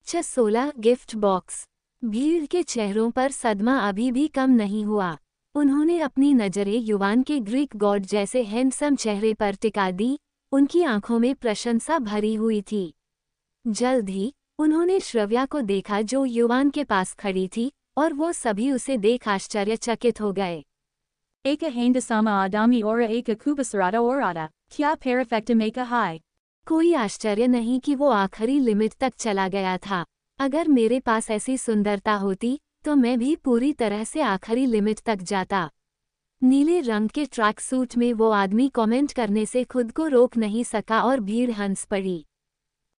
16 gift box. भीड़ के चेहरों पर सदमा अभी भी कम नहीं हुआ। उन्होंने अपनी नजरें युवान के ग्रीक गॉड जैसे हैंडसम चेहरे पर टिका दी। उनकी आंखों में प्रशंसा भरी हुई थी। जल्द ही उन्होंने श्रव्या को देखा जो युवान के पास खड़ी थी, और वो सभी उसे देख आश्चर्यचकित हो गए। Eka handasama adami ora eka kubasarada orada, kya perfecta meka hai. कोई आश्चर्य नहीं कि वो आखिरी लिमिट तक चला गया था। अगर मेरे पास ऐसी सुंदरता होती तो मैं भी पूरी तरह से आखिरी लिमिट तक जाता। नीले रंग के ट्रैक सूट में वो आदमी कमेंट करने से खुद को रोक नहीं सका और भीड़ हंस पड़ी।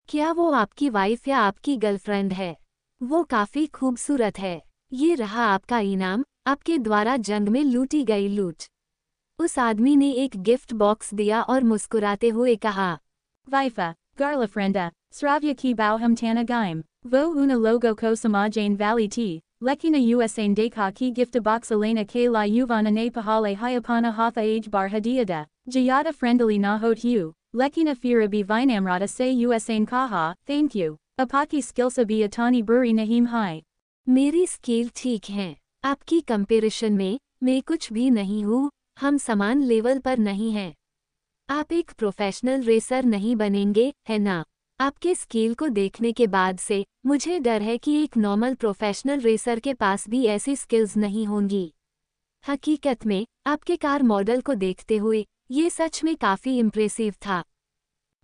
क्या वो आपकी वाइफ या आपकी गर्लफ्रेंड है? वो काफी खूबसूरत है। ये रहा आपका इनाम, आपके द्वारा जंग में लूटी गई लूट। उस आदमी ने एक गिफ्ट बॉक्स दिया और मुस्कुराते हुए कहा, Vifa, Garlafrenda, Sravya ki bauham tana gaim, vo una logo ko samajane valley ti, lekina usain dekha ki gifta box elena ke la uvana ne pahale hyapana hatha age bar hadiada, jayata friendly na hot hu, lekina fira bi vinamrata se usain kaha, thank you, apaki skilsa bi atani buri nahim hai. मेरी skill ठीक हैं। आपकी comparison में मैं कुछ भी नहीं हूँ, हम समान लेवल पर नहीं हैं। आप एक प्रोफेशनल रेसर नहीं बनेंगे, है ना? आपके स्किल को देखने के बाद से मुझे डर है कि एक नॉर्मल प्रोफेशनल रेसर के पास भी ऐसी स्किल्स नहीं होंगी। हकीकत में आपके कार मॉडल को देखते हुए ये सच में काफी इम्प्रेसिव था।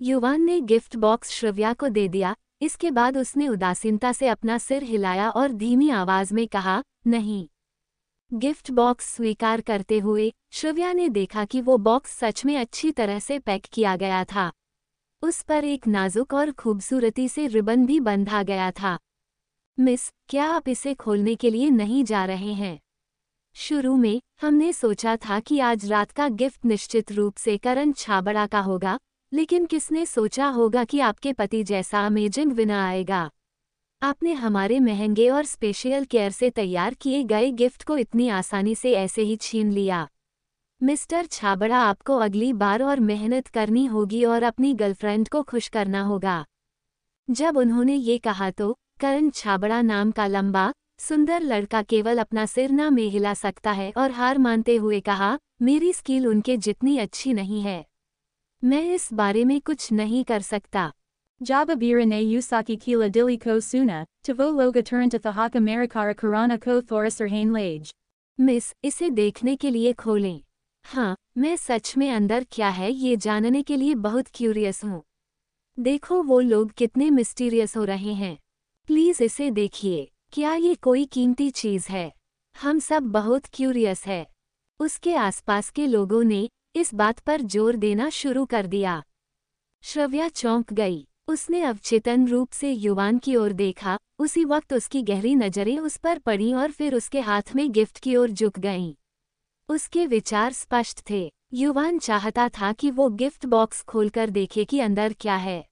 युवान ने गिफ्ट बॉक्स श्रव्या को दे दिया। इसके बाद उसने उदासीनता से अपना सिर हिलाया और धीमी आवाज में कहा, नहीं। गिफ्ट बॉक्स स्वीकार करते हुए श्रव्या ने देखा कि वो बॉक्स सच में अच्छी तरह से पैक किया गया था। उस पर एक नाजुक और खूबसूरती से रिबन भी बंधा गया था। मिस, क्या आप इसे खोलने के लिए नहीं जा रहे हैं? शुरू में हमने सोचा था कि आज रात का गिफ्ट निश्चित रूप से करण छाबड़ा का होगा, लेकिन किसने सोचा होगा कि आपके पति जैसा अमेजिंग विनर आएगा। आपने हमारे महंगे और स्पेशल केयर से तैयार किए गए गिफ्ट को इतनी आसानी से ऐसे ही छीन लिया। मिस्टर छाबड़ा, आपको अगली बार और मेहनत करनी होगी और अपनी गर्लफ्रेंड को खुश करना होगा। जब उन्होंने ये कहा तो करण छाबड़ा नाम का लंबा सुंदर लड़का केवल अपना सिर ना में हिला सकता है और हार मानते हुए कहा, मेरी स्किल उनके जितनी अच्छी नहीं है। मैं इस बारे में कुछ नहीं कर सकता। Jababira ne usaki kila dili ko suna, tavo loga turanta thahaka marikara karana ko thorasarhain lage. Miss, इसे देखने के लिए खोलें। हाँ, मैं सच में अंदर क्या है ये जानने के लिए बहुत क्यूरियस हूँ। देखो वो लोग कितने मिस्टीरियस हो रहे हैं। प्लीज इसे देखिए। क्या ये कोई कीमती चीज है? हम सब बहुत क्यूरियस है। उसके आसपास के लोगों ने इस बात पर जोर देना शुरू कर दिया। श्रव्या चौंक गई। उसने अवचेतन रूप से युवान की ओर देखा। उसी वक्त उसकी गहरी नजरें उस पर पड़ी और फिर उसके हाथ में गिफ्ट की ओर झुक गईं। उसके विचार स्पष्ट थे। युवान चाहता था कि वो गिफ्ट बॉक्स खोलकर देखे कि अंदर क्या है।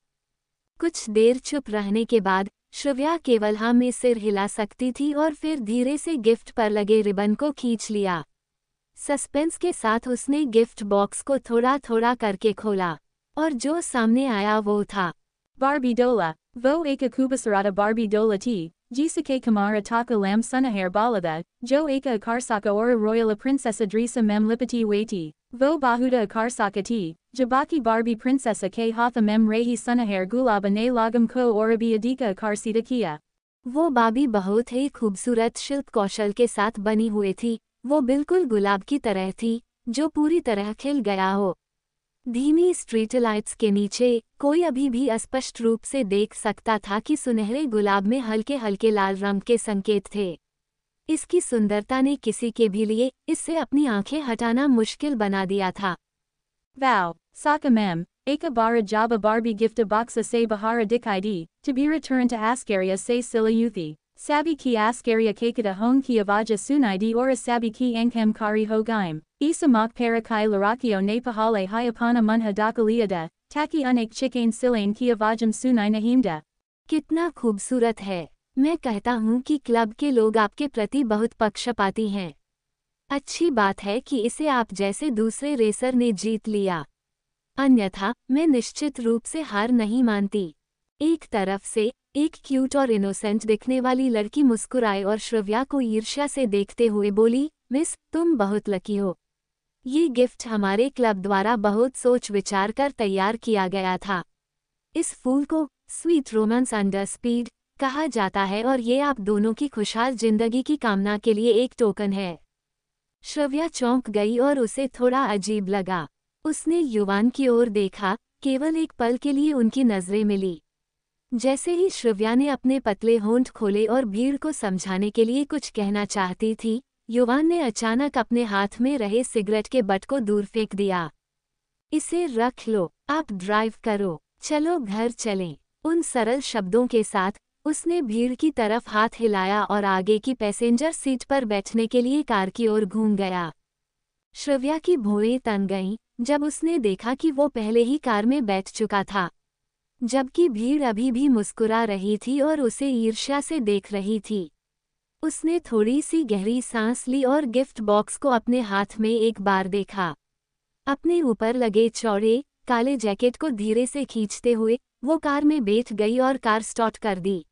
कुछ देर चुप रहने के बाद श्रव्या केवल हाँ में सिर हिला सकती थी और फिर धीरे से गिफ्ट पर लगे रिबन को खींच लिया। सस्पेंस के साथ उसने गिफ्ट बॉक्स को थोड़ा थोड़ा करके खोला और जो सामने आया वो था Barbie Dola, vo eka kubasarada Barbie Dola ti, jisuke kamara taka lam sunahair balada, jo eka akarsaka ora royala princessa drisa mem lipati waiti, vo bahuda akarsaka ti, jabaki Barbie princessa ke hatha mem rehi sunahair gulaba ne lagam ko orabi adika akarsita kia. वो बाबी बहुत ही खूबसूरत शिल्प कौशल के साथ बनी हुई थी। वो बिल्कुल गुलाब की तरह थी जो पूरी तरह खिल गया हो। धीमी स्ट्रीट लाइट्स के नीचे कोई अभी भी अस्पष्ट रूप से देख सकता था कि सुनहरे गुलाब में हल्के हल्के लाल रंग के संकेत थे। इसकी सुंदरता ने किसी के भी लिए इससे अपनी आंखें हटाना मुश्किल बना दिया था। Vow, Saka mem, eka bara jaba Barbie gifta boxa se bahara dikaidi, to be returned to Askaria se sila yuthi, sabi ki Askaria kakata hong ki avaja sunaidi ora sabi ki ankam kari hogaim. Isa mak para kai larakio ne pahale hyapana munha dakaliada, taki unak chikain silain ki avajam sunai nahimda. कितना खूबसूरत है। मैं कहता हूँ कि club के लोग आपके प्रति बहुत पक्षपाती हैं। अच्छी बात है कि इसे आप जैसे दूसरे रेसर ने जीत लिया। अन्यथा मैं निश्चित रूप से हार नहीं मानती। एक तरफ से एक क्यूट और इनोसेंट दिखने वाली लड़की मुस्कुराई और श्रव्या को ईर्ष्या से देखते हुए बोली, मिस, तुम बहुत लकी हो। ये गिफ्ट हमारे क्लब द्वारा बहुत सोच विचार कर तैयार किया गया था। इस फूल को स्वीट रोमांस अंडर स्पीड कहा जाता है और ये आप दोनों की खुशहाल जिंदगी की कामना के लिए एक टोकन है। श्रव्या चौंक गई और उसे थोड़ा अजीब लगा। उसने युवान की ओर देखा, केवल एक पल के लिए उनकी नजरें मिली। जैसे ही श्रव्या ने अपने पतले होंठ खोले और भीड़ को समझाने के लिए कुछ कहना चाहती थी, युवान ने अचानक अपने हाथ में रहे सिगरेट के बट को दूर फेंक दिया। इसे रख लो, आप ड्राइव करो, चलो घर चलें। उन सरल शब्दों के साथ उसने भीड़ की तरफ हाथ हिलाया और आगे की पैसेंजर सीट पर बैठने के लिए कार की ओर घूम गया। श्रव्या की भौहें तन गईं जब उसने देखा कि वो पहले ही कार में बैठ चुका था, जबकि भीड़ अभी भी मुस्कुरा रही थी और उसे ईर्ष्या से देख रही थी। उसने थोड़ी सी गहरी सांस ली और गिफ्ट बॉक्स को अपने हाथ में एक बार देखा। अपने ऊपर लगे चौड़े काले जैकेट को धीरे से खींचते हुए वो कार में बैठ गई और कार स्टार्ट कर दी।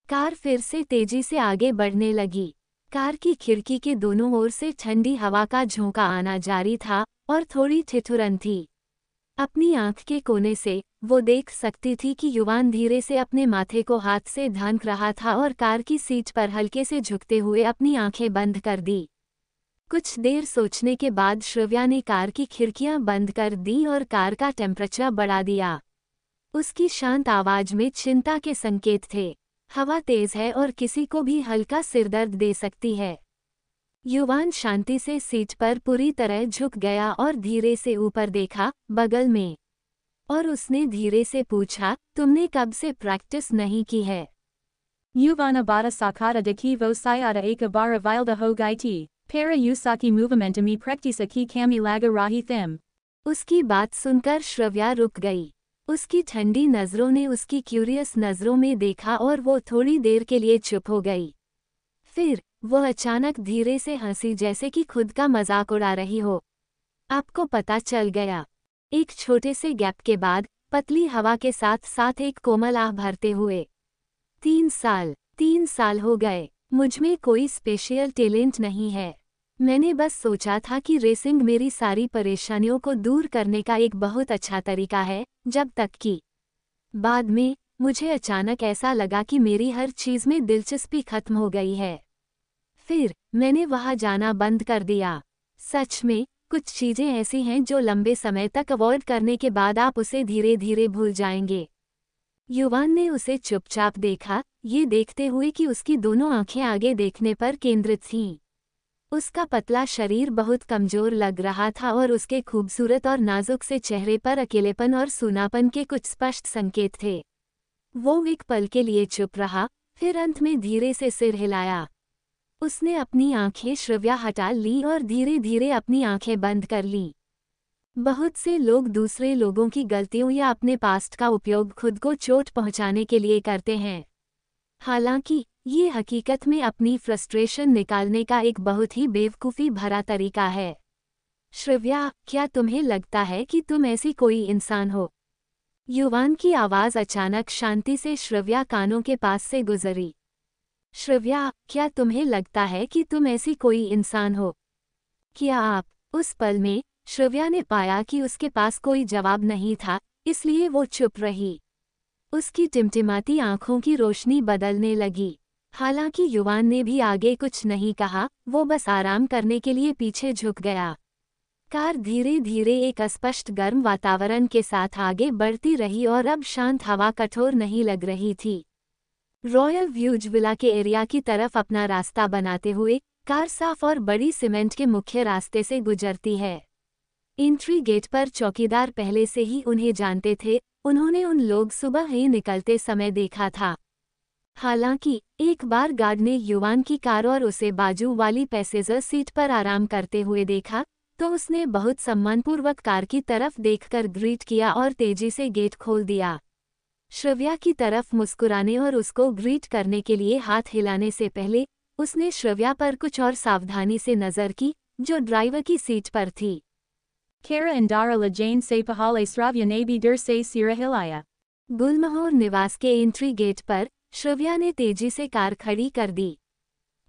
कार फिर से तेजी से आगे बढ़ने लगी। कार की खिड़की के दोनों ओर से ठंडी हवा का झोंका आना जारी था और थोड़ी ठिठुरन थी। अपनी आंख के कोने से वो देख सकती थी कि युवान धीरे से अपने माथे को हाथ से ढांक रहा था और कार की सीट पर हल्के से झुकते हुए अपनी आंखें बंद कर दी। कुछ देर सोचने के बाद श्रव्या ने कार की खिड़कियां बंद कर दी और कार का टेम्परेचर बढ़ा दिया। उसकी शांत आवाज में चिंता के संकेत थे। हवा तेज है और किसी को भी हल्का सिरदर्द दे सकती है। युवान शांति से सीट पर पूरी तरह झुक गया और धीरे से ऊपर देखा, बगल में, और उसने धीरे से पूछा, तुमने कब से प्रैक्टिस नहीं की है? Yuvana bata sakata de kivo sayada eka bara vilda ho gaiti, para usaki movimentami prektisa ki kami laga rahi thim. उसकी बात सुनकर श्रव्या रुक गई। उसकी ठंडी नज़रों ने उसकी क्यूरियस नज़रों में देखा और वो थोड़ी देर के लिए चुप हो गई। फिर वो अचानक धीरे से हंसी जैसे कि खुद का मजाक उड़ा रही हो। आपको पता चल गया। एक छोटे से गैप के बाद पतली हवा के साथ साथ एक कोमल आह भरते हुए, 3 साल हो गए। मुझमें कोई स्पेशल टैलेंट नहीं है। मैंने बस सोचा था कि रेसिंग मेरी सारी परेशानियों को दूर करने का एक बहुत अच्छा तरीका है, जब तक कि बाद में मुझे अचानक ऐसा लगा कि मेरी हर चीज़ में दिलचस्पी खत्म हो गई है। फिर मैंने वहाँ जाना बंद कर दिया। सच में कुछ चीज़ें ऐसी हैं जो लंबे समय तक अवॉइड करने के बाद आप उसे धीरे धीरे भूल जाएंगे। युवान ने उसे चुपचाप देखा, ये देखते हुए कि उसकी दोनों आंखें आगे देखने पर केंद्रित थीं। उसका पतला शरीर बहुत कमजोर लग रहा था और उसके खूबसूरत और नाजुक से चेहरे पर अकेलेपन और सूनापन के कुछ स्पष्ट संकेत थे। वो एक पल के लिए चुप रहा, फिर अंत में धीरे से सिर हिलाया। उसने अपनी आंखें श्रव्या हटा ली और धीरे धीरे अपनी आंखें बंद कर लीं। बहुत से लोग दूसरे लोगों की गलतियों या अपने पास्ट का उपयोग खुद को चोट पहुंचाने के लिए करते हैं। हालांकि ये हकीकत में अपनी फ्रस्ट्रेशन निकालने का एक बहुत ही बेवकूफ़ी भरा तरीका है। श्रव्या, क्या तुम्हें लगता है कि तुम ऐसी कोई इंसान हो? युवान की आवाज़ अचानक शांति से श्रव्या कानों के पास से गुजरी। श्रव्या, क्या तुम्हें लगता है कि तुम ऐसी कोई इंसान हो? क्या आप? उस पल में श्रव्या ने पाया कि उसके पास कोई जवाब नहीं था, इसलिए वो चुप रही। उसकी टिमटिमाती आंखों की रोशनी बदलने लगी। हालांकि युवान ने भी आगे कुछ नहीं कहा, वो बस आराम करने के लिए पीछे झुक गया। कार धीरे धीरे एक अस्पष्ट गर्म वातावरण के साथ आगे बढ़ती रही और अब शांत हवा कठोर नहीं लग रही थी। रॉयल व्यूज विला के एरिया की तरफ अपना रास्ता बनाते हुए कार साफ और बड़ी सीमेंट के मुख्य रास्ते से गुजरती है। एंट्री गेट पर चौकीदार पहले से ही उन्हें जानते थे, उन्होंने उन लोग सुबह ही निकलते समय देखा था। हालांकि एक बार गार्ड ने युवान की कार और उसे बाजू वाली पैसेंजर सीट पर आराम करते हुए देखा, तो उसने बहुत सम्मानपूर्वक कार की तरफ देखकर ग्रीट किया और तेजी से गेट खोल दिया। श्रव्या की तरफ मुस्कुराने और उसको ग्रीट करने के लिए हाथ हिलाने से पहले उसने श्रव्या पर कुछ और सावधानी से नज़र की, जो ड्राइवर की सीट पर थी। Kara and Dara la Jane se pahale Sravya nabi dur se sira hilaya. गुलमोहर निवास के एंट्री गेट पर श्रव्या ने तेजी से कार खड़ी कर दी।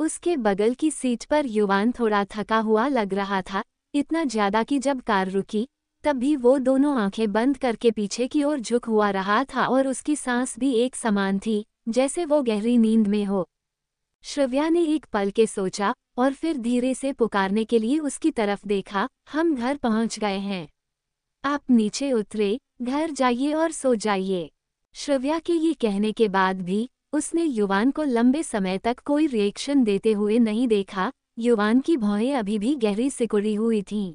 उसके बगल की सीट पर युवान थोड़ा थका हुआ लग रहा था, इतना ज्यादा कि जब कार रुकी तब भी वो दोनों आंखें बंद करके पीछे की ओर झुक हुआ रहा था और उसकी सांस भी एक समान थी, जैसे वो गहरी नींद में हो। श्रव्या ने एक पल के सोचा और फिर धीरे से पुकारने के लिए उसकी तरफ देखा, हम घर पहुंच गए हैं। आप नीचे उतरे, घर जाइए और सो जाइए। श्रव्या के ये कहने के बाद भी उसने युवान को लंबे समय तक कोई रिएक्शन देते हुए नहीं देखा। युवान की भौहें अभी भी गहरी सिकुड़ी हुई थीं।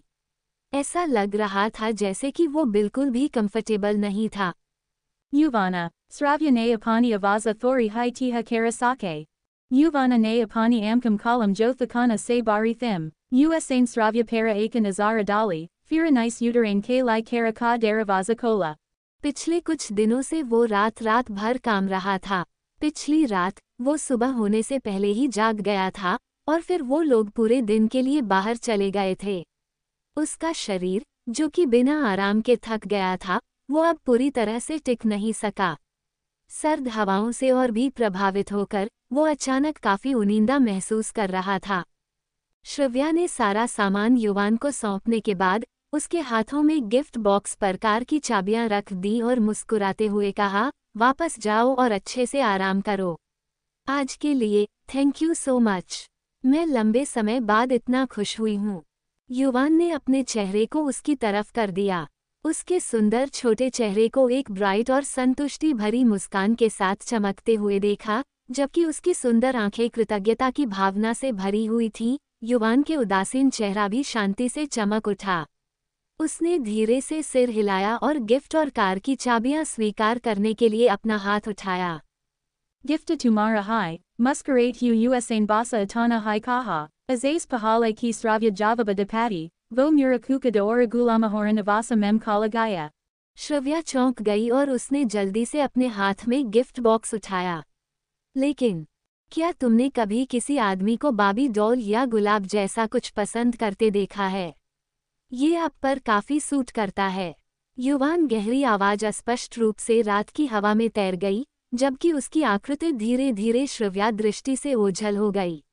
ऐसा लग रहा था जैसे कि वो बिल्कुल भी कंफर्टेबल नहीं था। Yuvana, Sravya ne apani avaza thori hi tiha karasake. Yuvana ne apani amkam kalam jothakana se bari thim. Usain Sravya para akan azara dali, fira nice uterine ke lai karaka daravaza kola. पिछले कुछ दिनों से वो रात भर काम रहा था। पिछली रात वो सुबह होने से पहले ही जाग गया था और फिर वो लोग पूरे दिन के लिए बाहर चले गए थे। उसका शरीर, जो कि बिना आराम के थक गया था, वो अब पूरी तरह से टिक नहीं सका। सर्द हवाओं से और भी प्रभावित होकर वो अचानक काफी उनींदा महसूस कर रहा था। श्रव्या ने सारा सामान युवान को सौंपने के बाद उसके हाथों में गिफ्ट बॉक्स पर कार की चाबियां रख दी और मुस्कुराते हुए कहा, वापस जाओ और अच्छे से आराम करो। आज के लिए थैंक यू सो मच। मैं लंबे समय बाद इतना खुश हुई हूँ। युवान ने अपने चेहरे को उसकी तरफ कर दिया। उसके सुंदर छोटे चेहरे को एक ब्राइट और संतुष्टि भरी मुस्कान के साथ चमकते हुए देखा, जबकि उसकी सुंदर आंखें कृतज्ञता की भावना से भरी हुई थीं। युवान के उदासीन चेहरा भी शांति से चमक उठा। उसने धीरे से सिर हिलाया और गिफ्ट और कार की चाबियां स्वीकार करने के लिए अपना हाथ उठाया। Gifta tumara hi, muscarate usain basa atana hi kaha, azais pahale ki Sravya javaba depati, vo murakuka de oragulamahoran avasa mem kalagaya. Shravya चौंक गई और उसने जल्दी से अपने हाथ में गिफ्ट बॉक्स उठाया। लेकिन क्या तुमने कभी किसी आदमी को बाबी डॉल या गुलाब जैसा कुछ पसंद करते देखा है? ये आप पर काफी सूट करता है। युवान गहरी आवाज अस्पष्ट रूप से रात की हवा में तैर गई, जबकि उसकी आकृति धीरे धीरे श्रव्या दृष्टि से ओझल हो गई।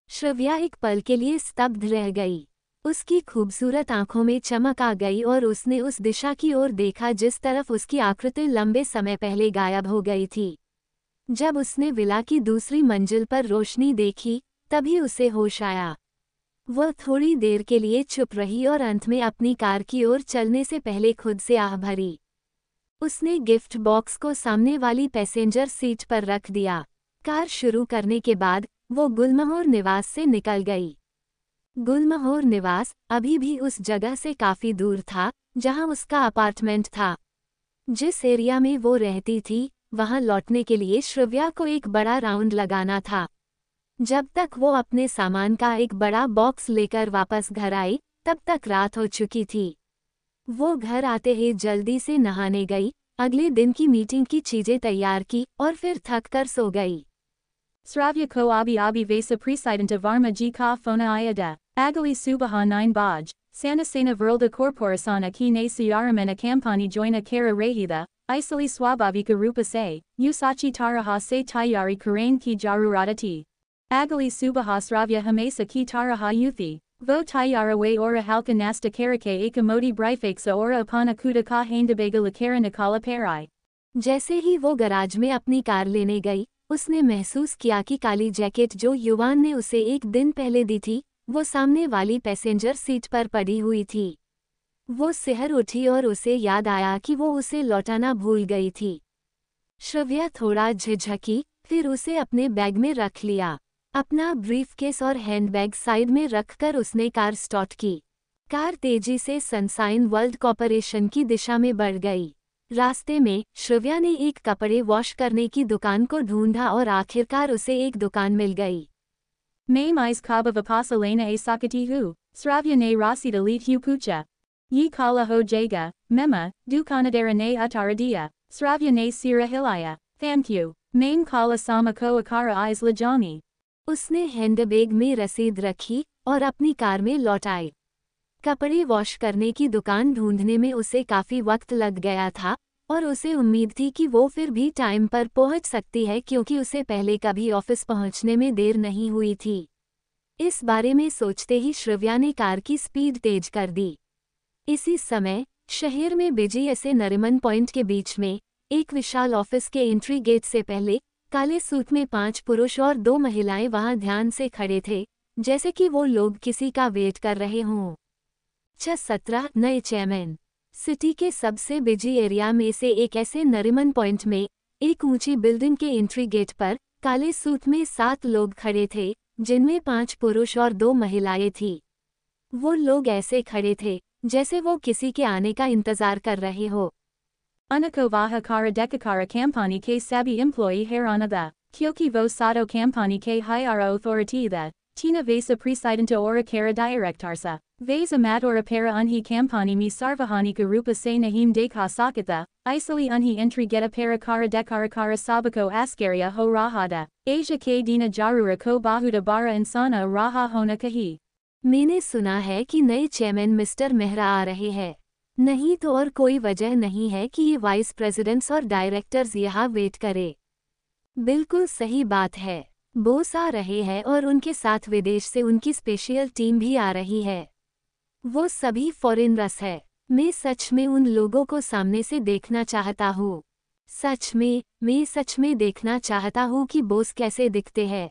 श्रव्या एक पल के लिए स्तब्ध रह गई। उसकी खूबसूरत आंखों में चमक आ गई और उसने उस दिशा की ओर देखा जिस तरफ उसकी आकृति लंबे समय पहले गायब हो गई थी। जब उसने विला की दूसरी मंजिल पर रोशनी देखी, तभी उसे होश आया। वह थोड़ी देर के लिए चुप रही और अंत में अपनी कार की ओर चलने से पहले खुद से आह भरी। उसने गिफ्ट बॉक्स को सामने वाली पैसेंजर सीट पर रख दिया। कार शुरू करने के बाद वो गुलमोहर निवास से निकल गई। गुलमोहर निवास अभी भी उस जगह से काफी दूर था जहां उसका अपार्टमेंट था। जिस एरिया में वो रहती थी, वहां लौटने के लिए श्रव्या को एक बड़ा राउंड लगाना था। जब तक वो अपने सामान का एक बड़ा बॉक्स लेकर वापस घर आई, तब तक रात हो चुकी थी। वो घर आते ही जल्दी से नहाने गई, अगले दिन की मीटिंग की चीजें तैयार की और फिर थक कर सो गई। Sravya ko abi vesa presidenta varma ji ka fona ayada, agali subaha 9 baj, sanasena vrlda corporasana ki ne siyaramena kampani joina kara rahida, isali swabavika rupa se, usachi taraha se tayari karain ki jaruradati. Agali subaha Sravya hamesa ki taraha yuthi, vo tayara way ora halka nasta karake akamodi brifaksa ora apana kuda ka haindabaga lakara nikala parai. जैसे ही वो garage में अपनी car लेने गई, उसने महसूस किया कि काली जैकेट जो युवान ने उसे एक दिन पहले दी थी, वो सामने वाली पैसेंजर सीट पर पड़ी हुई थी। वो सिहर उठी और उसे याद आया कि वो उसे लौटाना भूल गई थी। श्रव्या थोड़ा झिझकी, फिर उसे अपने बैग में रख लिया। अपना ब्रीफकेस और हैंडबैग साइड में रखकर उसने कार स्टार्ट की। कार तेजी से सनसाइन वर्ल्ड कॉर्पोरेशन की दिशा में बढ़ गई। रास्ते में श्रव्या ने एक कपड़े वॉश करने की दुकान को ढूंढा और आखिरकार उसे एक दुकान मिल गई। May mais kaba vapasalena a sakatihu, Sravya ne rasida leet hu pucha. Yi kala ho jaga, mema, dukanadera ne utaradia, Sravya ne sira hilaya, thank you, main kala sama ko akara eyes lajani. उसने handbag में रसीद रखी और अपनी car में लौट आई। कपड़े wash करने की दुकान ढूंढने में उसे काफी वक्त लग गया था, और उसे उम्मीद थी कि वो फिर भी टाइम पर पहुंच सकती है क्योंकि उसे पहले कभी ऑफिस पहुंचने में देर नहीं हुई थी। इस बारे में सोचते ही श्रव्या ने कार की स्पीड तेज कर दी। इसी समय शहर में बिजी ऐसे नरिमन पॉइंट के बीच में एक विशाल ऑफिस के एंट्री गेट से पहले काले सूट में 5 पुरुष और 2 महिलाएं वहां ध्यान से खड़े थे, जैसे कि वो लोग किसी का वेट कर रहे हों। 17 नए चेयरमैन। सिटी के सबसे बिजी एरिया में से एक ऐसे नरिमन पॉइंट में एक ऊंची बिल्डिंग के एंट्री गेट पर काले सूट में 7 लोग खड़े थे, जिनमें 5 पुरुष और 2 महिलाएं थीं। वो लोग ऐसे खड़े थे जैसे वो किसी के आने का इंतजार कर रहे हो। Unako vaha kara dekakara kampani ke sabi employee haranada, kyoki vo sato kampani ke hiara authority tina vesa presidenta ora kara directarsa, vesa mat ora para unhi kampani mi sarvahani garupa se nahim deka sakata, isali unhi entry geta para kara dekara kara sabako askaria ho rahada, Asia ke dina jarura ko bahuda bara insana raha hona kahi। मैंने सुना है कि नए chairman mister Mehra आ रहे हैं। नहीं तो और कोई वजह नहीं है कि ये वाइस प्रेसिडेंट्स और डायरेक्टर्स यहाँ वेट करे। बिल्कुल सही बात है। बॉस आ रहे हैं और उनके साथ विदेश से उनकी स्पेशल टीम भी आ रही है। वो सभी फॉरेनर्स है। मैं सच में उन लोगों को सामने से देखना चाहता हूँ। मैं सच में देखना चाहता हूँ कि बॉस कैसे दिखते हैं।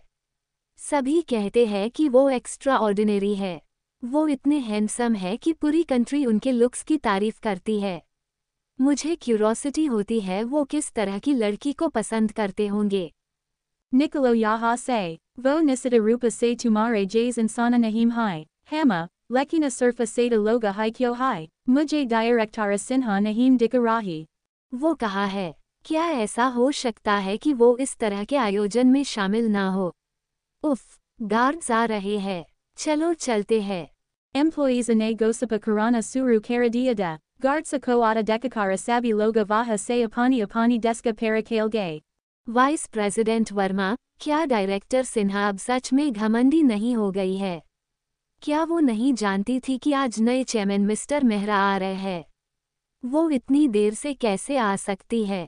सभी कहते हैं कि वो एक्स्ट्रा ऑर्डिनरी है। वो इतने हैंडसम है कि पूरी कंट्री उनके लुक्स की तारीफ करती है। मुझे क्यूरोसिटी होती है वो किस तरह की लड़की को पसंद करते होंगे। Nicolo yaha se, vo nisita rupa se tumare jays insana nahim hai, hama, lekina surfa se de loga hai kyo hai, mujhe directara sinha nahim dikarahi। वो कहा है, क्या ऐसा हो सकता है कि वो इस तरह के आयोजन में शामिल ना हो। उफ, गार्ड्स आ रहे हैं। चलो चलते हैं। Employees ane gosapa karana suru karadiada, guardsa ko ada dekakara sabi loga vaha se apani deska para kale gay। Vice president Verma, क्या डायरेक्टर सिन्हा अब सच में घमंडी नहीं हो गई है? क्या वो नहीं जानती थी कि आज नए चेयरमैन मिस्टर मेहरा आ रहे हैं? वो इतनी देर से कैसे आ सकती है?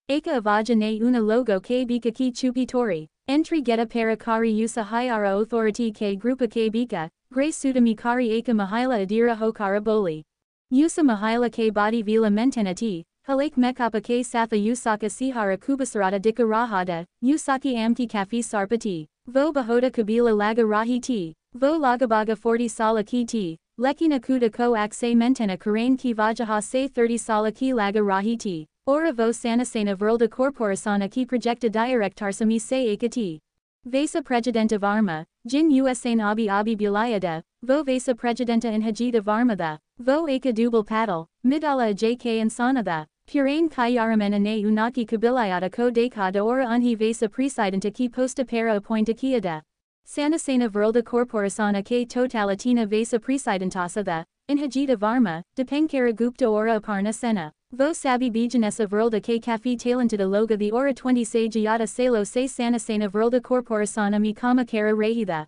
Eka avaja ne una logo ke bika ki chupi tori, entry geta para kari usa hiara authority ke grupa ke bika, gray sudami kari eka mahila adira hokara boli. Usa mahila ke body vila mentenati, halak mekapa ke satha usaka sihara kubasarada dika rahada, usaki amti kafi sarpati, vo bahoda kabila laga rahi ti, vo lagabaga 40 sala ki ti, lekina kuda ko akse mentena karain ki vajaha se 30 sala ki laga rahi ti. Ora vo sanasena vrlda corporasana ki projecta directarsami se ekati. Vesa presidenta varma, jin usain abi bulayada, vo vesa presidenta inhajita varmada, vo eka dubal paddle, midala jk insanada, purain kayaramena ne unaki kabilayada ko dekada ora unhi vesa presidenta ki posta para appointa kiada. Sanasena vrlda corporasana ke totalatina vesa presidentasada, inhajita varma, depenkara gupta ora aparna sena. Vo sabi bijanesa vrlda ke kafi talented loga the ora 20 se jayata salo se sanasena vrlda corporasana mi kama kara rahida.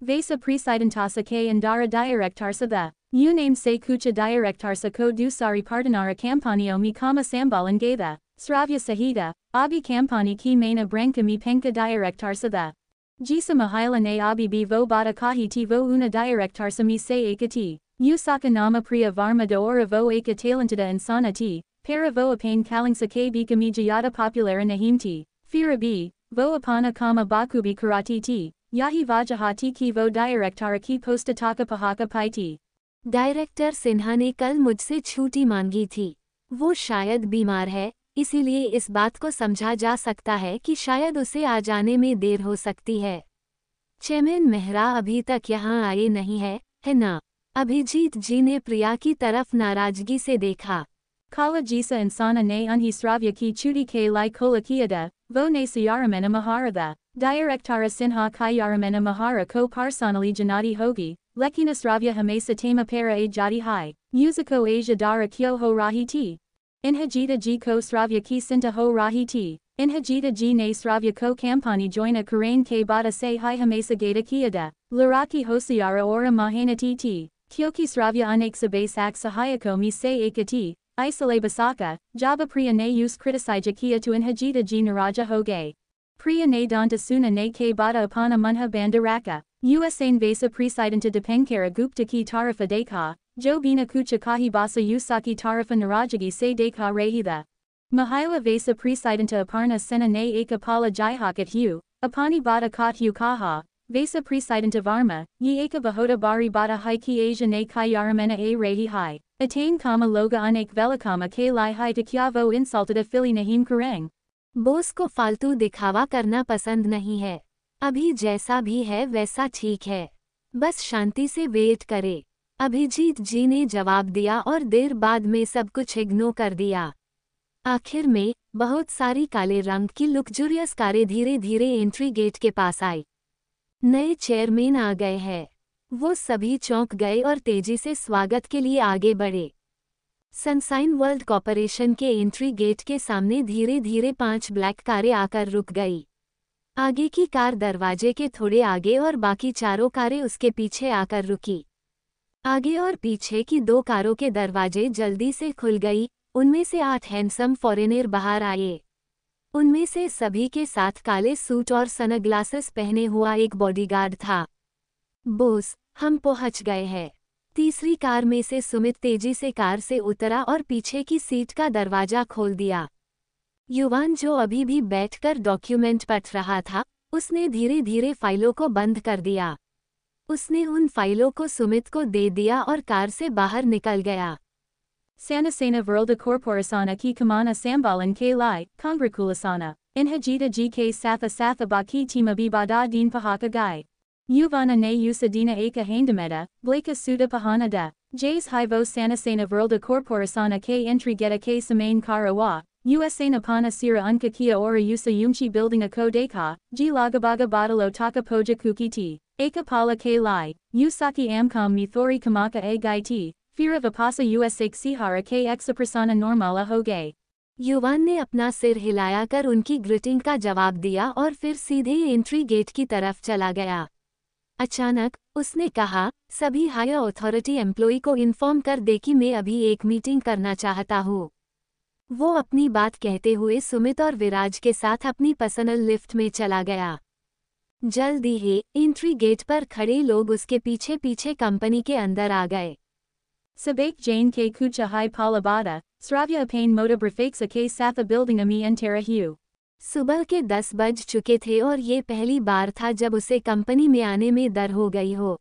Vesa presidentasa ke andara directarsa the. You name se kucha directarsa ko dusari partanara campanio mi kama sambalan gada. Sravya sahida, abi campani ki maina branca mi penka directarsa the. Jisa mahila ne abi bi vo bada kahi ti vo una directarsa mi se ekati. Usaka nama priya varma de ora vo eka talentada insana ti. Para vo apane kalingsa ke bikami jayata populara nahimti, fira b, vo apana kama bakubi karati ti, yahi vajahati ki vo directara ki postataka pahaka paiti। Director Sinha ने कल मुझसे छुट्टी मांगी थी। वो शायद बीमार है, इसीलिए इस बात को समझा जा सकता है कि शायद उसे आ जाने में देर हो सकती है। चेयरमैन मेहरा अभी तक यहाँ आए नहीं है ना? अभिजीत जी ने प्रिया की तरफ नाराजगी से देखा। Kala jisa insana ne unhi sravya ki chuti ke lai kola kiada, vo ne sayaramena maharada, directara sinha kayaramena mahara ko parsanali janati hogi, lekina sravya hamesa tema para a jati hai, usako asia dara kyo ho rahi ti. Inhajita ji ko sravya ki sinta ho rahi ti, inhajita ji ne sravya ko kampani joina karain ke bada se hai hamesa gata kiada, laraki hosayara ora mahana ti ti, kyoki sravya unak sabay sak sahayako mi se ekati. Isale Basaka, Java Priya ne use criticized Kia to Inhajita G Naraja Hoge. Priya ne Danta Suna ne K Bata Apana Munha Bandaraka, Usain Vasa Presidenta Depenkara Gupta Ki Tarifa Dekha, Jo Bina Kucha Kahi Basa Usaki Tarifa Narajagi Se Dekha Rahida. Mahila Vasa Presidenta Aparna Sena ne Eka Pala Jaihakat Hu, Apani Bata Kot Hu Kaha, Vasa Presidenta Varma, Ye Eka Bahoda Bari Bata Hai Ki Asia ne Kayaramena A Rahi Hai, Attain Kama Loga Anek Velikama K Lai Hai Takyavo Insulted Afili Nahim Karang. Boss को फालतू दिखावा करना पसंद नहीं है। अभी जैसा भी है वैसा ठीक है, बस शांति से वेट करे। अभिजीत जी ने जवाब दिया और देर बाद में सब कुछ इग्नोर कर दिया। आखिर में बहुत सारी काले रंग की लग्जूरियस कारें धीरे धीरे एंट्री गेट के पास आई। नए चेयरमैन आ गए हैं। वो सभी चौंक गए और तेजी से स्वागत के लिए आगे बढ़े। सनसाइन वर्ल्ड कॉर्पोरेशन के एंट्री गेट के सामने धीरे धीरे 5 ब्लैक कारें आकर रुक गई। आगे की कार दरवाजे के थोड़े आगे और बाकी चारों कारें उसके पीछे आकर रुकी। आगे और पीछे की 2 कारों के दरवाजे जल्दी से खुल गई। उनमें से 8 हैंडसम फॉरेनर बाहर आए। उनमें से सभी के साथ काले सूट और सनग्लासेस पहने हुआ एक बॉडीगार्ड था। बॉस, हम पहुंच गए हैं। तीसरी कार में से सुमित तेजी से कार से उतरा और पीछे की सीट का दरवाजा खोल दिया। युवान जो अभी भी बैठकर डॉक्यूमेंट पढ़ रहा था, उसने धीरे धीरे फाइलों को बंद कर दिया। उसने उन फाइलों को सुमित को दे दिया और कार से बाहर निकल गया। Sanasena Verlda Corporasana Ki Kamana Sambalan K Lai, Kongrakulasana, Inhajita GK Satha Satha Baki Timabi Bada Din Pahaka Gai. Uvana ne Usadina Eka Handameta, Blaka Suda Pahana da, Jays Hivo Sanasena Verlda Corporasana K Entry Geta K Samain Karawa, Usana Pana Sira Unka Kia Ora Usa Yumchi Building a Kodeka, G Lagabaga Badalo Taka Poja Kuki T, Eka Pala K Lai, Usaki Amkam Mithori Kamaka A Gai T. Fira Vipasa Usak Sihara K Exaprasana Normala Hoge. युवान ने अपना सिर हिलाकर उनकी greeting का जवाब दिया और फिर सीधे एंट्री गेट की तरफ चला गया। अचानक उसने कहा, सभी हायर अथॉरिटी एम्प्लॉय को इन्फॉर्म कर दे कि मैं अभी एक मीटिंग करना चाहता हूँ। वो अपनी बात कहते हुए सुमित और विराज के साथ अपनी पर्सनल लिफ्ट में चला गया। जल्दी ही एंट्री गेट पर खड़े लोग उसके पीछे पीछे कंपनी के अंदर आ गए। Sabak Jane K Kucha Hai Palabada, Sravya Apane Moda Brafaksa K Satha Building Ami Entera Hu. सुबह के 10 बज चुके थे और ये पहली बार था जब उसे कंपनी में आने में डर हो गई हो।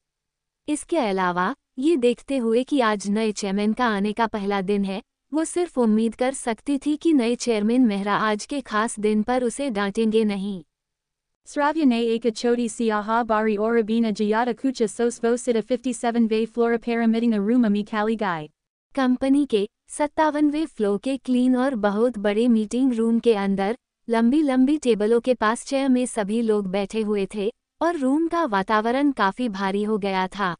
इसके अलावा ये देखते हुए कि आज नए चेयरमैन का आने का पहला दिन है, वो सिर्फ उम्मीद कर सकती थी कि नए चेयरमैन मेहरा आज के खास दिन पर उसे डांटेंगे नहीं। Sravya ne Eka Choti Siaha Bari Orabina Jayata Kucha Sos Vosita 57 Ve Flora Paramitting a Room Ami Kali Gai. Company के 57वें फ्लोर के क्लीन और बहुत बड़े मीटिंग रूम के अंदर लंबी लंबी टेबलों के पास चेयर में सभी लोग बैठे हुए थे और रूम का वातावरण काफी भारी हो गया था।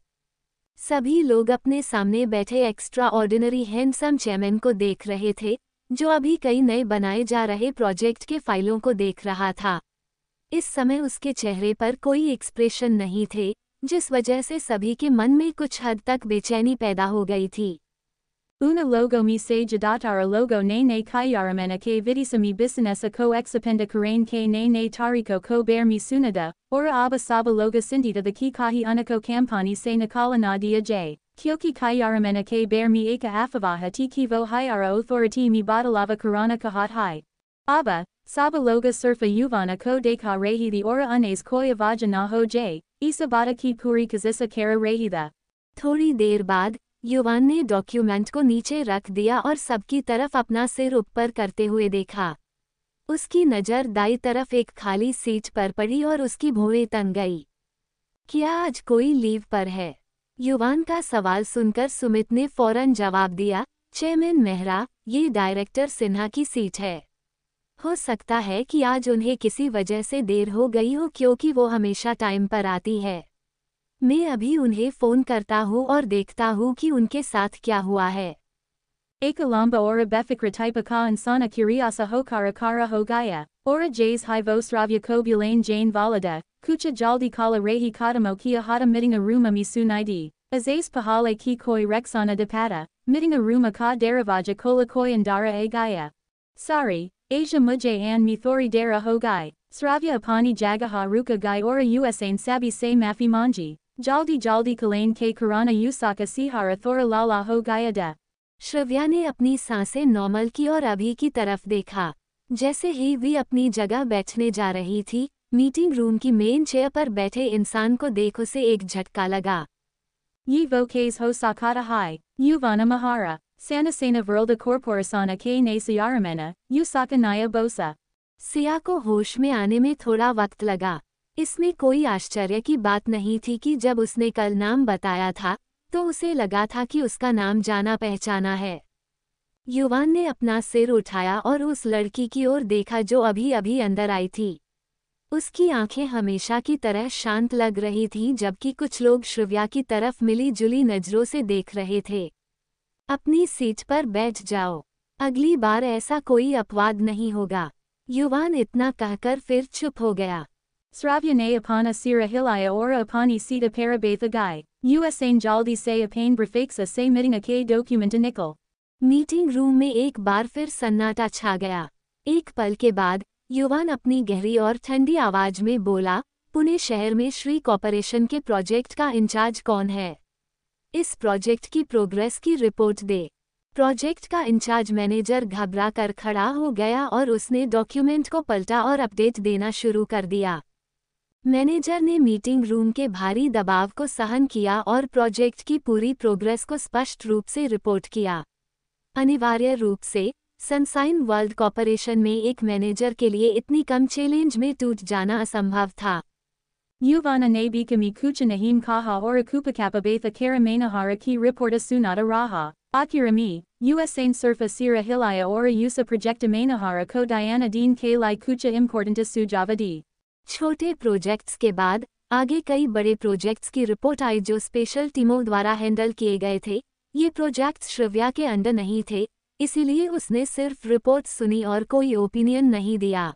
सभी लोग अपने सामने बैठे एक्स्ट्रा ऑर्डिनरी हैंडसम चेयरमैन को देख रहे थे, जो अभी कई नए बनाए जा रहे प्रोजेक्ट के फाइलों को देख रहा था। इस समय उसके चेहरे पर कोई एक्सप्रेशन नहीं थे, जिस वजह से सभी के मन में कुछ हद तक बेचैनी पैदा हो गई थी। Una logo mi se jadatara logo ne kayaramena ke vidisami bisanesa ko exapenda karain ke ne tariko ko bear mi sunada, ora aba saba loga sindita the ki kahi unako kampani se nakalana dia j. Kyoki kayaramena ke bear mi eka afavaha ti kivo hyara authority mi badalava karana kahat hai. Aba, saba loga surfa uvana ko deka rehi the ora unes koya vajana ho j, isa bada ki puri kazisa kara rehi the. थोड़ी देर बाद युवान ने document को नीचे रख दिया और सबकी तरफ अपना सिर ऊपर करते हुए देखा। उसकी नज़र दाईं तरफ एक खाली सीट पर पड़ी और उसकी भौहें तन गई। क्या आज कोई लीव पर है? युवान का सवाल सुनकर सुमित ने फौरन जवाब दिया, चेयरमैन मेहरा, ये डायरेक्टर सिन्हा की सीट है। हो सकता है कि आज उन्हें किसी वजह से देर हो गई हो क्योंकि वो हमेशा टाइम पर आती है। मैं अभी उन्हें फ़ोन करता हूँ और देखता हूँ कि उनके साथ क्या हुआ है। Ekalamba ora befikra typaka insana kuriasa hokara kara hogaya, ora jays hivos ravya kobulane jane valada, kucha jaldi kala rehi katamo kia hata mitting a ruma misunidi. Azase pahale ki koi rexana depata, mitting a ruma ka daravaja kola koi andara a gaya. Sorry, Asia mujay an mithori dara ho gai, Sravya apani jagaha ruka gai ora usain sabi se mafi manji, jaldi kalain ke karana usaka sihara thora lala ho gaya da. Shravya ने अपनी सांसें normal की और अभी की तरफ देखा। जैसे ही वी अपनी जगह बैठने जा रही थी, मीटिंग रूम की मेन चेयर पर बैठे इंसान को देख उसे एक झटका लगा। Ye vokes ho sakata hai, Yuvana mahara, sanasena vrlda corporasana ke ne sayaramena, Usaka naya bosa. Siya को होश में आने में थोड़ा वक्त लगा। इसमें कोई आश्चर्य की बात नहीं थी कि जब उसने कल नाम बताया था तो उसे लगा था कि उसका नाम जाना पहचाना है। युवान ने अपना सिर उठाया और उस लड़की की ओर देखा जो अभी अभी अंदर आई थी। उसकी आंखें हमेशा की तरह शांत लग रही थीं जबकि कुछ लोग श्रव्या की तरफ मिली जुली नजरों से देख रहे थे। अपनी सीट पर बैठ जाओ, अगली बार ऐसा कोई अपवाद नहीं होगा। युवान इतना कहकर फिर चुप हो गया। Sravya ne apana sira hilaya ora apani sita parabatha gai, usain jaldi se apane brafaksa se mitting a ke documenta nickel. Meeting room में एक बार फिर सन्नाटा छा गया। एक पल के बाद युवान अपनी गहरी और ठंडी आवाज में बोला, पुणे शहर में श्री कॉर्पोरेशन के प्रोजेक्ट का इंचार्ज कौन है? इस प्रोजेक्ट की प्रोग्रेस की रिपोर्ट दे। प्रोजेक्ट का इंचार्ज मैनेजर घबरा कर खड़ा हो गया और उसने डॉक्यूमेंट को पलटा और अपडेट देना शुरू कर दिया। मैनेजर ने मीटिंग रूम के भारी दबाव को सहन किया और प्रोजेक्ट की पूरी प्रोग्रेस को स्पष्ट रूप से रिपोर्ट किया। अनिवार्य रूप से सनसाइन वर्ल्ड कॉर्पोरेशन में एक मैनेजर के लिए इतनी कम चैलेंज में टूट जाना असंभव था। Yuvana ne bikami kucha nahim kaha ora kupakapa batha kara manahara ki reporta sunata raha, akirami, usain surfa sira hilaya ora usa projecta manahara ko diana deen ke lai kucha importanta sujavadi. छोटे projects के बाद आगे कई बड़े projects की report आई जो special टीमों द्वारा हैंडल किए गए थे। ये प्रोजेक्ट्स श्रव्या के अंडर नहीं थे, इसीलिए उसने सिर्फ रिपोर्ट सुनी और कोई ओपिनियन नहीं दिया।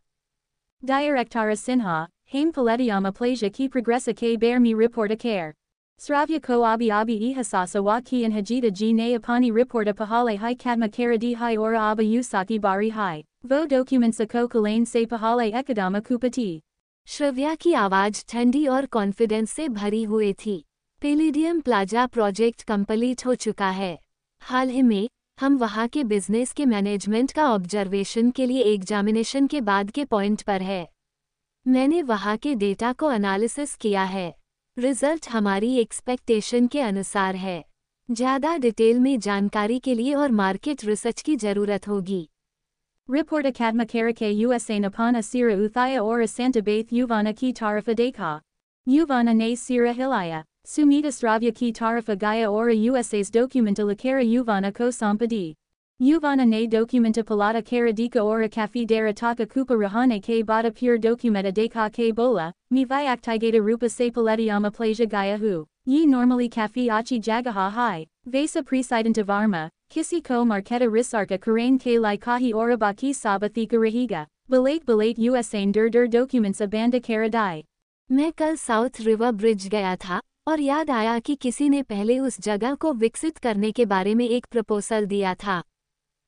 Directara Sinha, Haim Paletiama Plasia ki progressa ke bear mi reporta care. Sravya ko abi ihasasa wa ki and hajita ji ne apani reporta pahale hai kadma karadi hai ora aba usaki bari hai. Vo documents ko kalain se pahale ekadama kupati. Shravya की आवाज ठंडी और confidence से भरी हुई थी। Palladium plaza project complete हो चुका है। हाल ही में हम वहाँ के बिजनेस के मैनेजमेंट का ऑब्जर्वेशन के लिए एग्जामिनेशन के बाद के पॉइंट पर है। मैंने वहाँ के डेटा को एनालिसिस किया है। रिजल्ट हमारी एक्सपेक्टेशन के अनुसार है। ज़्यादा डिटेल में जानकारी के लिए और मार्केट रिसर्च की ज़रूरत होगी। Report Akadma Karake usain apana sira uthaya ora santa bath Yuvana ki tarafa dekha. Yuvana ne sira hilaya, Sumita Sravya ki tarafa gaya ora usas documenta lakara Yuvana ko sampadi. Yuvana ne documenta palata kara dika ora kafi dara taka kupa rahane ke bada pure documenta dekha ke bola, mi vyaktigata rupa se paletiyama plasia gaya hu. Ye normally kafi achi jagaha hai, vesa presidenta varma. Kisi ko marketa risarka karain ke lai kahi ora baki sabathika rahiga, balate usain dur documents abanda karadai. मैं कल south river bridge गया था और याद आया कि किसी ने पहले उस जगह को विकसित करने के बारे में एक प्रपोजल दिया था।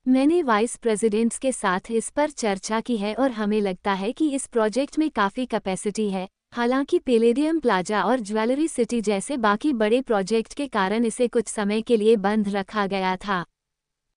मैंने वाइस प्रेसिडेंट्स के साथ इस पर चर्चा की है और हमें लगता है कि इस प्रोजेक्ट में काफ़ी कैपेसिटी है। हालांकि पैलेडियम प्लाजा और ज्वेलरी सिटी जैसे बाकी बड़े प्रोजेक्ट के कारण इसे कुछ समय के लिए बंद रखा गया था।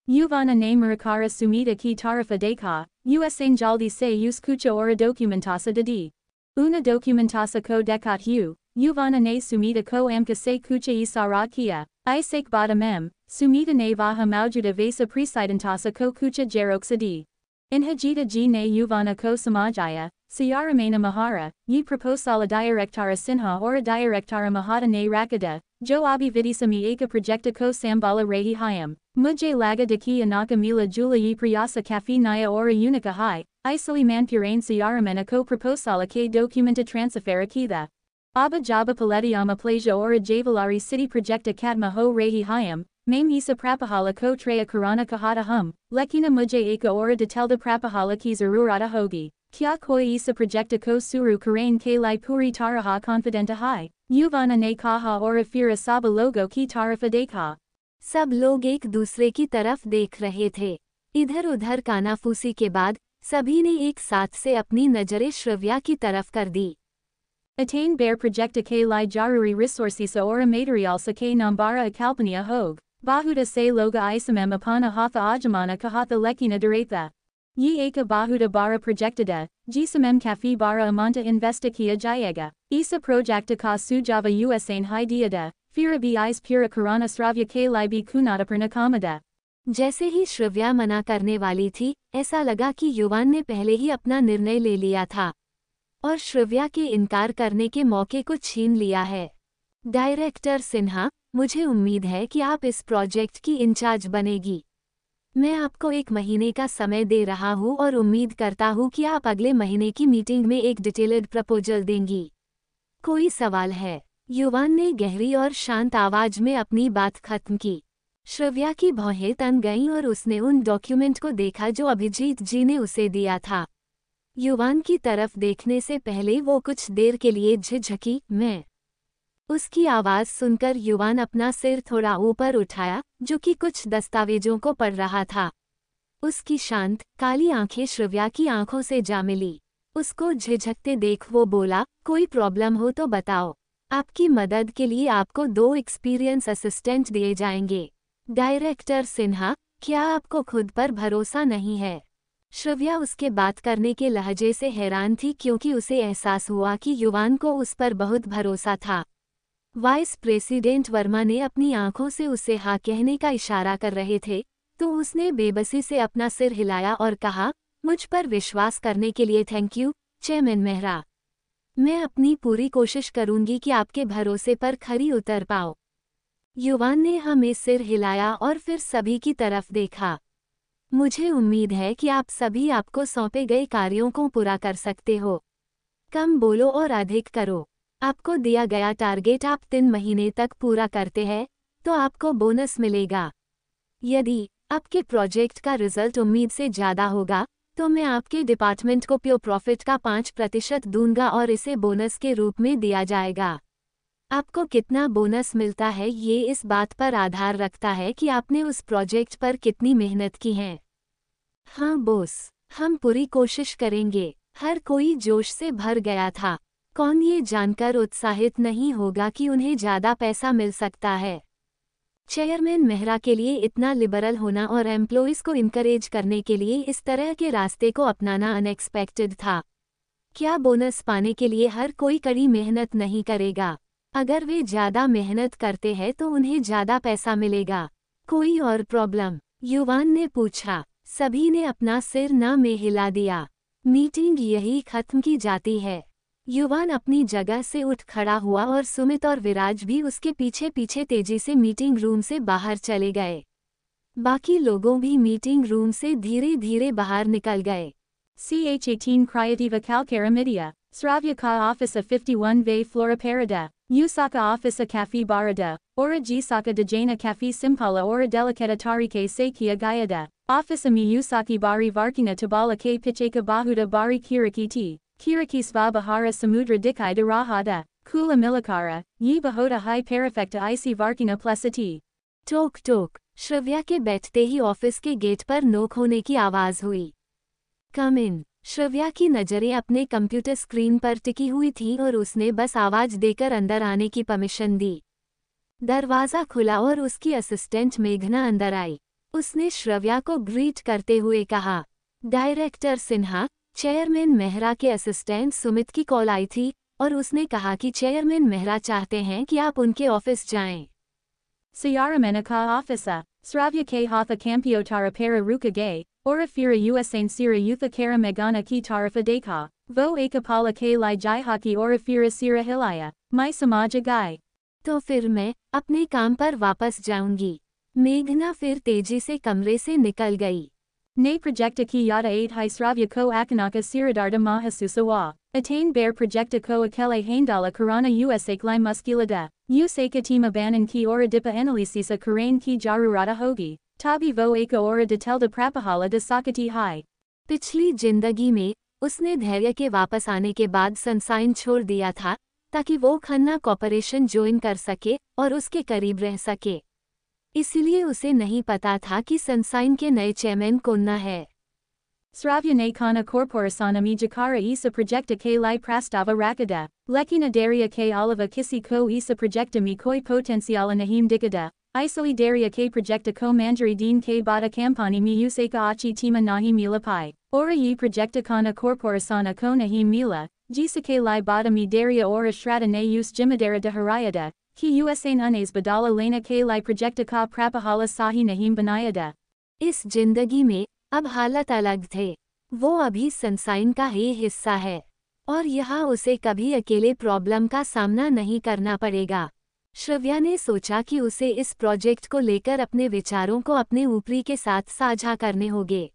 Yuvana ne murakara sumita ki tarafa dekha, usain jaldi se us kucha ora documentasa dadi. Una documentasa ko dekat Yuvana ne sumita ko amka se kucha isara kia, isake bada mem, sumita ne vaha maujuda vesa presidentasa ko kucha jeroksadi. Inhajita ji ne Yuvana ko samajaya, sayaramena mahara, ye proposala directara sinha ora directara mahata ne rakada, jo abi vidisami eka projecta ko sambala rehi hayam. Mujhe laga daki anaka mila jula yi priyasa kafi naya ora unica hai, isali manpurain sayaramena ko proposala ke documenta transfera kitha. Aba jaba paletiyama plasia ora javalari city projecta kadma ho rehi hayam, main isa prapahala ko treya karana kahata hum, lekina mujhe eka ora detelda prapahala ki zarurata hogi. Kya koi isa projecta ko suru karain ke lai puri taraha confidenta hai. Yuvana ne kaha ora fira saba logo ki tarafa dekha. सब लोग एक दूसरे की तरफ देख रहे थे। इधर उधर कानाफूसी के बाद सभी ने एक साथ से अपनी नजरें श्रव्या की तरफ कर दी। Attain bear projecta ke lai jaruri resourcisa ora material sa ke nambara akalpania hog. Bahuda se loga isamem apana hatha ajamana kahatha lekina duratha. Ye eka bahuda bara projectada, jisamem kafi bara amanta investa kia jayega. Isa projecta ka sujava usain hi diada, fira bis pura karana sravya ke lai bi kunata pernakamada. जैसे ही श्रव्या मना करने वाली थी, ऐसा लगा कि युवान ने पहले ही अपना निर्णय ले लिया था और श्रव्या के इनकार करने के मौके को छीन लिया है। डायरेक्टर सिन्हा, मुझे उम्मीद है कि आप इस प्रोजेक्ट की इंचार्ज बनेगी। मैं आपको 1 महीने का समय दे रहा हूं और उम्मीद करता हूं कि आप अगले महीने की मीटिंग में एक डिटेल्ड प्रपोजल देंगी। कोई सवाल है? युवान ने गहरी और शांत आवाज में अपनी बात खत्म की। श्रव्या की भौहें तन गईं और उसने उन डॉक्यूमेंट को देखा जो अभिजीत जी ने उसे दिया था। युवान की तरफ देखने से पहले वो कुछ देर के लिए झिझकी। मैं उसकी आवाज़ सुनकर युवान अपना सिर थोड़ा ऊपर उठाया, जो कि कुछ दस्तावेजों को पढ़ रहा था। उसकी शांत, काली आंखें श्रव्या की आंखों से जा मिली। उसको झिझकते देख वो बोला, कोई प्रॉब्लम हो तो बताओ। आपकी मदद के लिए आपको 2 एक्सपीरियंस असिस्टेंट दिए जाएंगे। डायरेक्टर सिन्हा, क्या आपको खुद पर भरोसा नहीं है? श्रव्या उसके बात करने के लहजे से हैरान थी क्योंकि उसे एहसास हुआ कि युवान को उस पर बहुत भरोसा था। वाइस प्रेसिडेंट वर्मा ने अपनी आंखों से उसे हाँ कहने का इशारा कर रहे थे, तो उसने बेबसी से अपना सिर हिलाया और कहा, मुझ पर विश्वास करने के लिए थैंक यू, चेयरमैन मेहरा। मैं अपनी पूरी कोशिश करूंगी कि आपके भरोसे पर खरी उतर पाओ। युवान ने हमें सिर हिलाया और फिर सभी की तरफ देखा। मुझे उम्मीद है कि आप सभी आपको सौंपे गए कार्यों को पूरा कर सकते हो। कम बोलो और अधिक करो। आपको दिया गया टारगेट आप 3 महीने तक पूरा करते हैं तो आपको बोनस मिलेगा। यदि आपके प्रोजेक्ट का रिजल्ट उम्मीद से ज़्यादा होगा तो मैं आपके डिपार्टमेंट को प्योर प्रॉफिट का 5% दूंगा और इसे बोनस के रूप में दिया जाएगा। आपको कितना बोनस मिलता है ये इस बात पर आधार रखता है कि आपने उस प्रोजेक्ट पर कितनी मेहनत की है। हाँ बॉस, हम पूरी कोशिश करेंगे। हर कोई जोश से भर गया था। कौन ये जानकर उत्साहित नहीं होगा कि उन्हें ज़्यादा पैसा मिल सकता है। चेयरमैन मेहरा के लिए इतना लिबरल होना और एम्प्लॉइज़ को इनकरेज करने के लिए इस तरह के रास्ते को अपनाना अनएक्सपेक्टेड था। क्या बोनस पाने के लिए हर कोई कड़ी मेहनत नहीं करेगा? अगर वे ज़्यादा मेहनत करते हैं तो उन्हें ज़्यादा पैसा मिलेगा। कोई और प्रॉब्लम? युवान ने पूछा। सभी ने अपना सिर ना में हिला दिया। मीटिंग यही खत्म की जाती है। युवान अपनी जगह से उठ खड़ा हुआ और सुमित और विराज भी उसके पीछे पीछे तेजी से मीटिंग रूम से बाहर चले गए। बाकी लोगों भी मीटिंग रूम से धीरे धीरे बाहर निकल गए। CH18 Creativa Calcara Media, Sravya Ka Office 51 Ve Flora Parada, Usaka Office Cafe Barada, Ora Gisaka de Jaina Cafe Simpala Ora Delicata Tarike Sekia Gayada, Office Mi Usaki Bari Varkina Tabala K Picheka Bahuda Bari Kiriki T, Kiriki Svabahara Samudra Dikai de Rahada, Kula Milakara, Yi Bahoda Hai Parafecta Ici Varkina Plesati. टोक टोक, श्रव्या के बैठते ही office के gate पर नोक होने की आवाज़ हुई। कम इन। श्रव्या की नज़रें अपने कंप्यूटर स्क्रीन पर टिकी हुई थीं और उसने बस आवाज़ देकर अंदर आने की परमिशन दी। दरवाज़ा खुला और उसकी असिस्टेंट मेघना अंदर आई। उसने श्रव्या को ग्रीट करते हुए कहा, डायरेक्टर सिन्हा, चेयरमैन मेहरा के असिस्टेंट सुमित की कॉल आई थी और उसने कहा कि चेयरमैन मेहरा चाहते हैं कि आप उनके ऑफिस जाएं। Sayara Menaka Office, Sravya K Hatha Campiotara Para Ruka Gay, Ora Fira Usain Sira Yutha Kara Megana Ki Tarafa Deka, Vo Akapala K Lai Jai Haki Ora Fira Sira Hilaya, Mai Samaja Gai. तो फिर मैं अपने काम पर वापस जाऊंगी। मेघना फिर तेजी से कमरे से निकल गई। Ne Projecta Ki Yada 8 Hai Sravya Ko Akanaka Siradarda Mahasusawa, Attain Bear Projecta Ko Akele Haindala Karana Usak Lai Muskilada, Usaka Tima Banan Ki Ora Dipa Analisisa Karain Ki Jarurata Hogi, Tabi Vo Aka Ora Detelda Prapahala de Sakati Hai. पिछली जिंदगी में उसने धैर्य के वापस आने के बाद सनसाइन छोड़ दिया था ताकि वो खन्ना कॉर्पोरेशन ज्वाइन कर सके और उसके करीब रह सके। इसलिए उसे नहीं पता था कि सनसाइन के नए चेयरमैन कौन है। Sravya Nakana Corporação e Jacara Isa Projecta K Lai Prastava Rakada, Lekina Daria K Oliva Kisi Ko Isa Projecta Mi Koi Potenciala Nahim Dikada, Isoli Daria K Projecta Ko Manjari Dean K Bada Kampani Mi Useka Achi Tima Nahi Mila Pai, Ora Yi Projecta Kana Corporação Ko Nahim Mila, Jisa K Lai Bada Mi Daria Ora Shrada Ne Us Jimadera de Harayada, Ki Usain Unes Badala Lena K Lai Projecta Ka Prapahala Sahi Nahim Banayada. इस जिंदगी में अब हालत अलग थे। वो अभी sunshine का ही हिस्सा है और यहाँ उसे कभी अकेले प्रॉब्लम का सामना नहीं करना पड़ेगा। श्रव्या ने सोचा कि उसे इस प्रोजेक्ट को लेकर अपने विचारों को अपने ऊपरी के साथ साझा करने होंगे।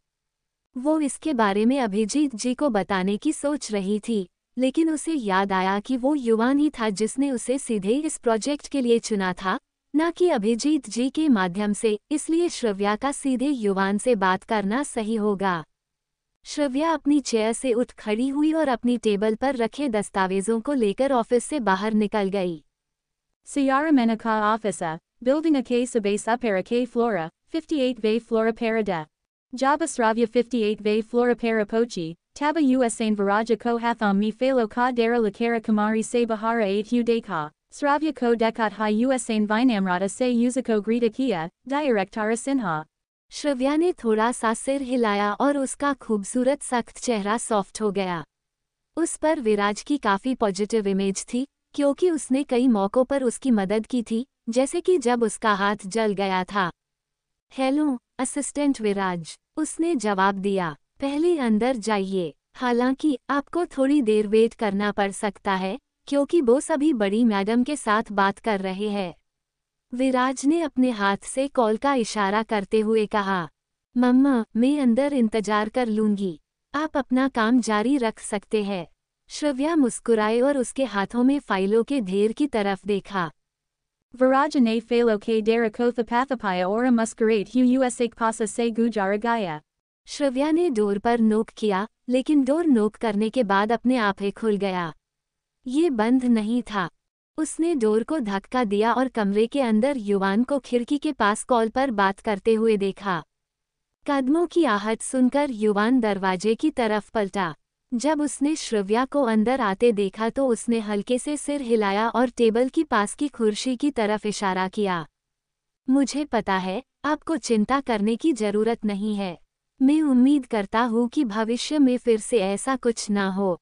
वो इसके बारे में अभिजीत जी को बताने की सोच रही थी, लेकिन उसे याद आया कि वो युवान ही था जिसने उसे सीधे इस प्रोजेक्ट के लिए चुना था, न कि अभिजीत जी के माध्यम से, इसलिए श्रव्या का सीधे युवान से बात करना सही होगा। श्रव्या अपनी चेयर से उठ खड़ी हुई और अपनी टेबल पर रखे दस्तावेजों को लेकर ऑफिस से बाहर निकल गई। Sayara Menaka Office, Building a K Sabase Upera K Flora, 58 Ve Flora Parada. Jaba Sravya 58 Ve Flora Para Pochi, Taba Usain Viraja Ko Hatham Mi Falo Ka Dara Lakara Kamari Se Bahara 8 Udeka. Sravya Ko Dekat Hai Usain Vinamrata Se Uzako Grita Kia, Directara Sinha. Shravya ने थोड़ा सा सिर हिलाया और उसका खूबसूरत सख्त चेहरा सॉफ्ट हो गया। उस पर विराज की काफ़ी पॉजिटिव इमेज थी, क्योंकि उसने कई मौक़ों पर उसकी मदद की थी, जैसे कि जब उसका हाथ जल गया था। हेलो असिस्टेंट विराज, उसने जवाब दिया। पहले अंदर जाइए, हालांकि आपको थोड़ी देर वेट करना पड़ सकता है, क्योंकि बॉस अभी बड़ी मैडम के साथ बात कर रहे हैं। विराज ने अपने हाथ से कॉल का इशारा करते हुए कहा। मम्मा, मैं अंदर इंतजार कर लूंगी, आप अपना काम जारी रख सकते हैं। श्रव्या मुस्कुराए और उसके हाथों में फाइलों के ढेर की तरफ देखा। Viraja Ne Falo K Dara Kotha Pathapaya Ora Muscarate Hu Usak Pasa Se Gujaragaya. Shravya ने डोर पर नोक किया, लेकिन डोर नोक करने के बाद अपने आप ही खुल गया। ये बंद नहीं था। उसने डोर को धक्का दिया और कमरे के अंदर युवान को खिड़की के पास कॉल पर बात करते हुए देखा। कदमों की आहट सुनकर युवान दरवाजे की तरफ पलटा। जब उसने श्रव्या को अंदर आते देखा तो उसने हल्के से सिर हिलाया और टेबल की पास की कुर्सी की तरफ इशारा किया। मुझे पता है, आपको चिंता करने की जरूरत नहीं है। मैं उम्मीद करता हूँ कि भविष्य में फिर से ऐसा कुछ ना हो।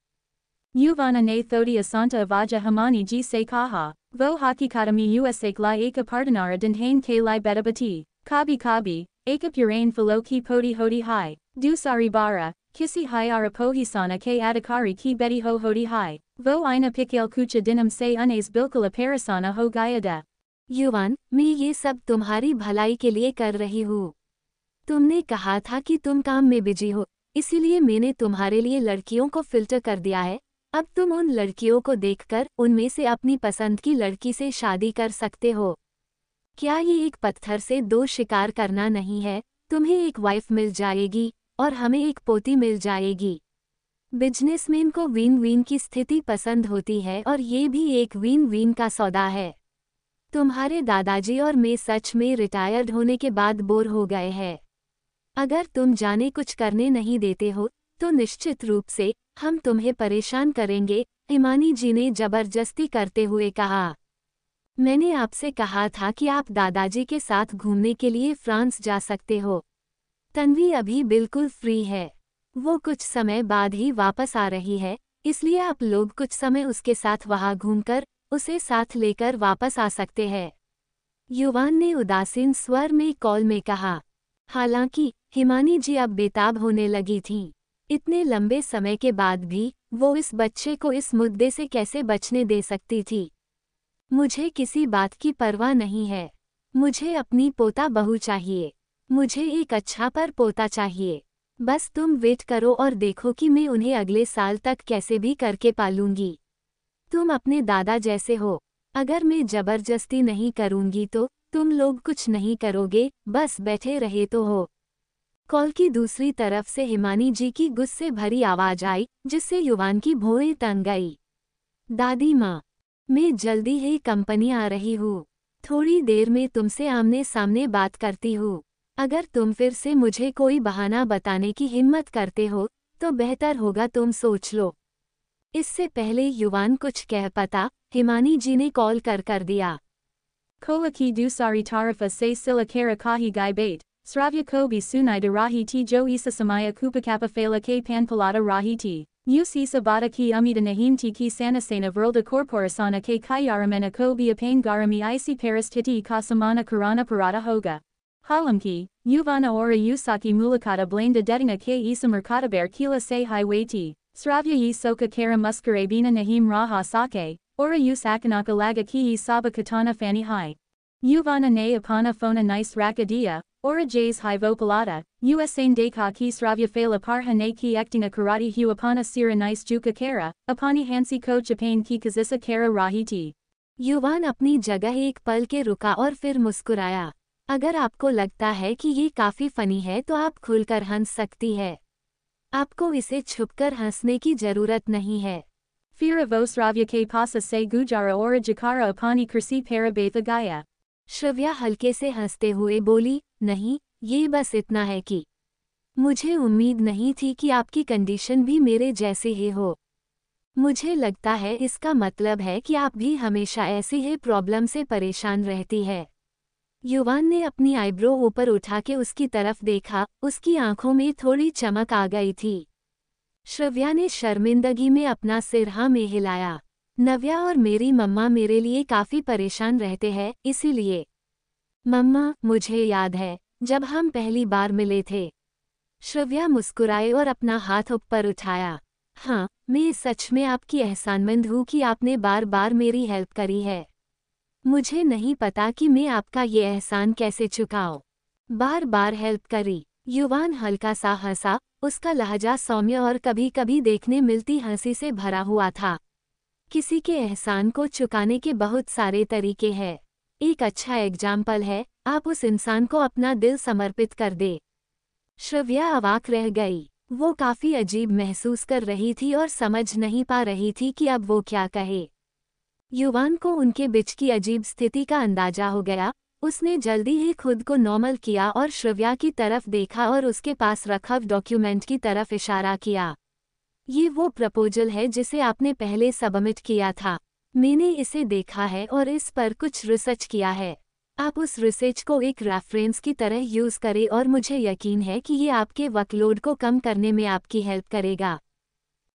Yuvana Ne Thodia Santa Avaja Hamani G Se Kaha, Vo Hakikatami Usak Lai Aka Pardanara Dinhain K Lai Bedabati, Kabi Kabi, Aka Purain Philo Ki Podi Hodi Hai, Dusari Bara, Kisi Hai Arapohisana K Adakari Ki Beti Ho Hodi Hai, Vo Ina Pikil Kucha Dinam Se Unes Bilkala Parasana Ho Gayada. युवान, मैं ये सब तुम्हारी भलाई के लिए कर रही हूँ। तुमने कहा था कि तुम काम में बिजी हो, इसीलिए मैंने तुम्हारे लिए लड़कियों को फिल्टर कर दिया है। अब तुम उन लड़कियों को देखकर उनमें से अपनी पसंद की लड़की से शादी कर सकते हो। क्या ये एक पत्थर से दो शिकार करना नहीं है? तुम्हें एक वाइफ मिल जाएगी और हमें एक पोती मिल जाएगी। बिजनेसमैन को विन विन की स्थिति पसंद होती है और ये भी एक विन विन का सौदा है। तुम्हारे दादाजी और मैं सच में रिटायर्ड होने के बाद बोर हो गए हैं। अगर तुम जाने कुछ करने नहीं देते हो तो निश्चित रूप से हम तुम्हें परेशान करेंगे, इमानी जी ने जबरदस्ती करते हुए कहा। मैंने आपसे कहा था कि आप दादाजी के साथ घूमने के लिए फ्रांस जा सकते हो। तन्वी अभी बिल्कुल फ्री है, वो कुछ समय बाद ही वापस आ रही है, इसलिए आप लोग कुछ समय उसके साथ वहां घूमकर उसे साथ लेकर वापस आ सकते हैं। युवान ने उदासीन स्वर में कॉल में कहा। हालांकि हिमानी जी अब बेताब होने लगी थीं। इतने लंबे समय के बाद भी वो इस बच्चे को इस मुद्दे से कैसे बचने दे सकती थी। मुझे किसी बात की परवाह नहीं है। मुझे अपनी पोता बहू चाहिए। मुझे एक अच्छा पर पोता चाहिए। बस तुम वेट करो और देखो कि मैं उन्हें अगले साल तक कैसे भी करके पालूंगी। तुम अपने दादा जैसे हो। अगर मैं जबरदस्ती नहीं करूंगी तो तुम लोग कुछ नहीं करोगे, बस बैठे रहे तो हो। कॉल की दूसरी तरफ से हिमानी जी की गुस्से भरी आवाज आई, जिससे युवान की भौहें तंग गई। दादी माँ, मैं जल्दी ही कंपनी आ रही हूँ। थोड़ी देर में तुमसे आमने सामने बात करती हूँ। अगर तुम फिर से मुझे कोई बहाना बताने की हिम्मत करते हो तो बेहतर होगा तुम सोच लो। इससे पहले युवान कुछ कह पाता, हिमानी जी ने कॉल कर दिया। Kola ki dusari tarifa se sila kara kahi gai bait, sravya kobi sunai de rahi ti jo isa samaya kupakapa fela ke panpalata rahi ti. Us isa bada ki umida nahim ti ki sanasena vrlda corporasana ke kayaramena kobi apane garami isi paris titi kasamana karana parada hoga. Halamki, Yuvana ora Usaki mulakata blanda dedinga ke isa merkataber kila se highway ti. Sravya yi soka kara muskarabina nahim raha sake, ora us akanaka laga ki saba katana fani hai. Yuvana ne apana phona nice rakadia, ora jays high vopalata, usane deka ki sravya fela parha ne ki ektinga karati hu apana sira nice juka kara, apani hansi ko chapane ki kazisa kara rahiti. युवान अपनी जगह एक पल के रुका और फिर मुस्कुराया। अगर आपको लगता है कि ये काफी फनी है तो आप खुलकर हंस सकती है। आपको इसे छुपकर हंसने की जरूरत नहीं है। Fira vos ravya ke pasa se gujara ora jakara apani kursi para betha gaya. Shravya हल्के से हंसते हुए बोली, नहीं, ये बस इतना है कि मुझे उम्मीद नहीं थी कि आपकी कंडीशन भी मेरे जैसे ही हो। मुझे लगता है इसका मतलब है कि आप भी हमेशा ऐसी ही प्रॉब्लम से परेशान रहती है। युवान ने अपनी आईब्रो ऊपर उठा के उसकी तरफ देखा, उसकी आंखों में थोड़ी चमक आ गई थी। श्रव्या ने शर्मिंदगी में अपना सिर हाँ में हिलाया। नव्या और मेरी मम्मा मेरे लिए काफ़ी परेशान रहते हैं, इसीलिए। मम्मा, मुझे याद है, जब हम पहली बार मिले थे। श्रव्या मुस्कुराए और अपना हाथ ऊपर उठाया। हाँ, मैं सच में आपकी एहसानमंद हूँ कि आपने बार बार मेरी हेल्प करी है। मुझे नहीं पता कि मैं आपका ये एहसान कैसे चुकाऊं। बार बार हेल्प करी। युवान हल्का सा हंसा, उसका लहजा सौम्य और कभी कभी देखने मिलती हंसी से भरा हुआ था। किसी के एहसान को चुकाने के बहुत सारे तरीके हैं। एक अच्छा एग्जाम्पल है, आप उस इंसान को अपना दिल समर्पित कर दे। श्रव्या अवाक रह गई। वो काफ़ी अजीब महसूस कर रही थी और समझ नहीं पा रही थी कि अब वो क्या कहे। युवान को उनके बीच की अजीब स्थिति का अंदाजा हो गया। उसने जल्दी ही खुद को नॉर्मल किया और श्रव्या की तरफ देखा और उसके पास रखा डॉक्यूमेंट की तरफ इशारा किया। ये वो प्रपोजल है जिसे आपने पहले सबमिट किया था। मैंने इसे देखा है और इस पर कुछ रिसर्च किया है। आप उस रिसर्च को एक रेफरेंस की तरह यूज़ करें और मुझे यकीन है कि ये आपके वर्कलोड को कम करने में आपकी हेल्प करेगा।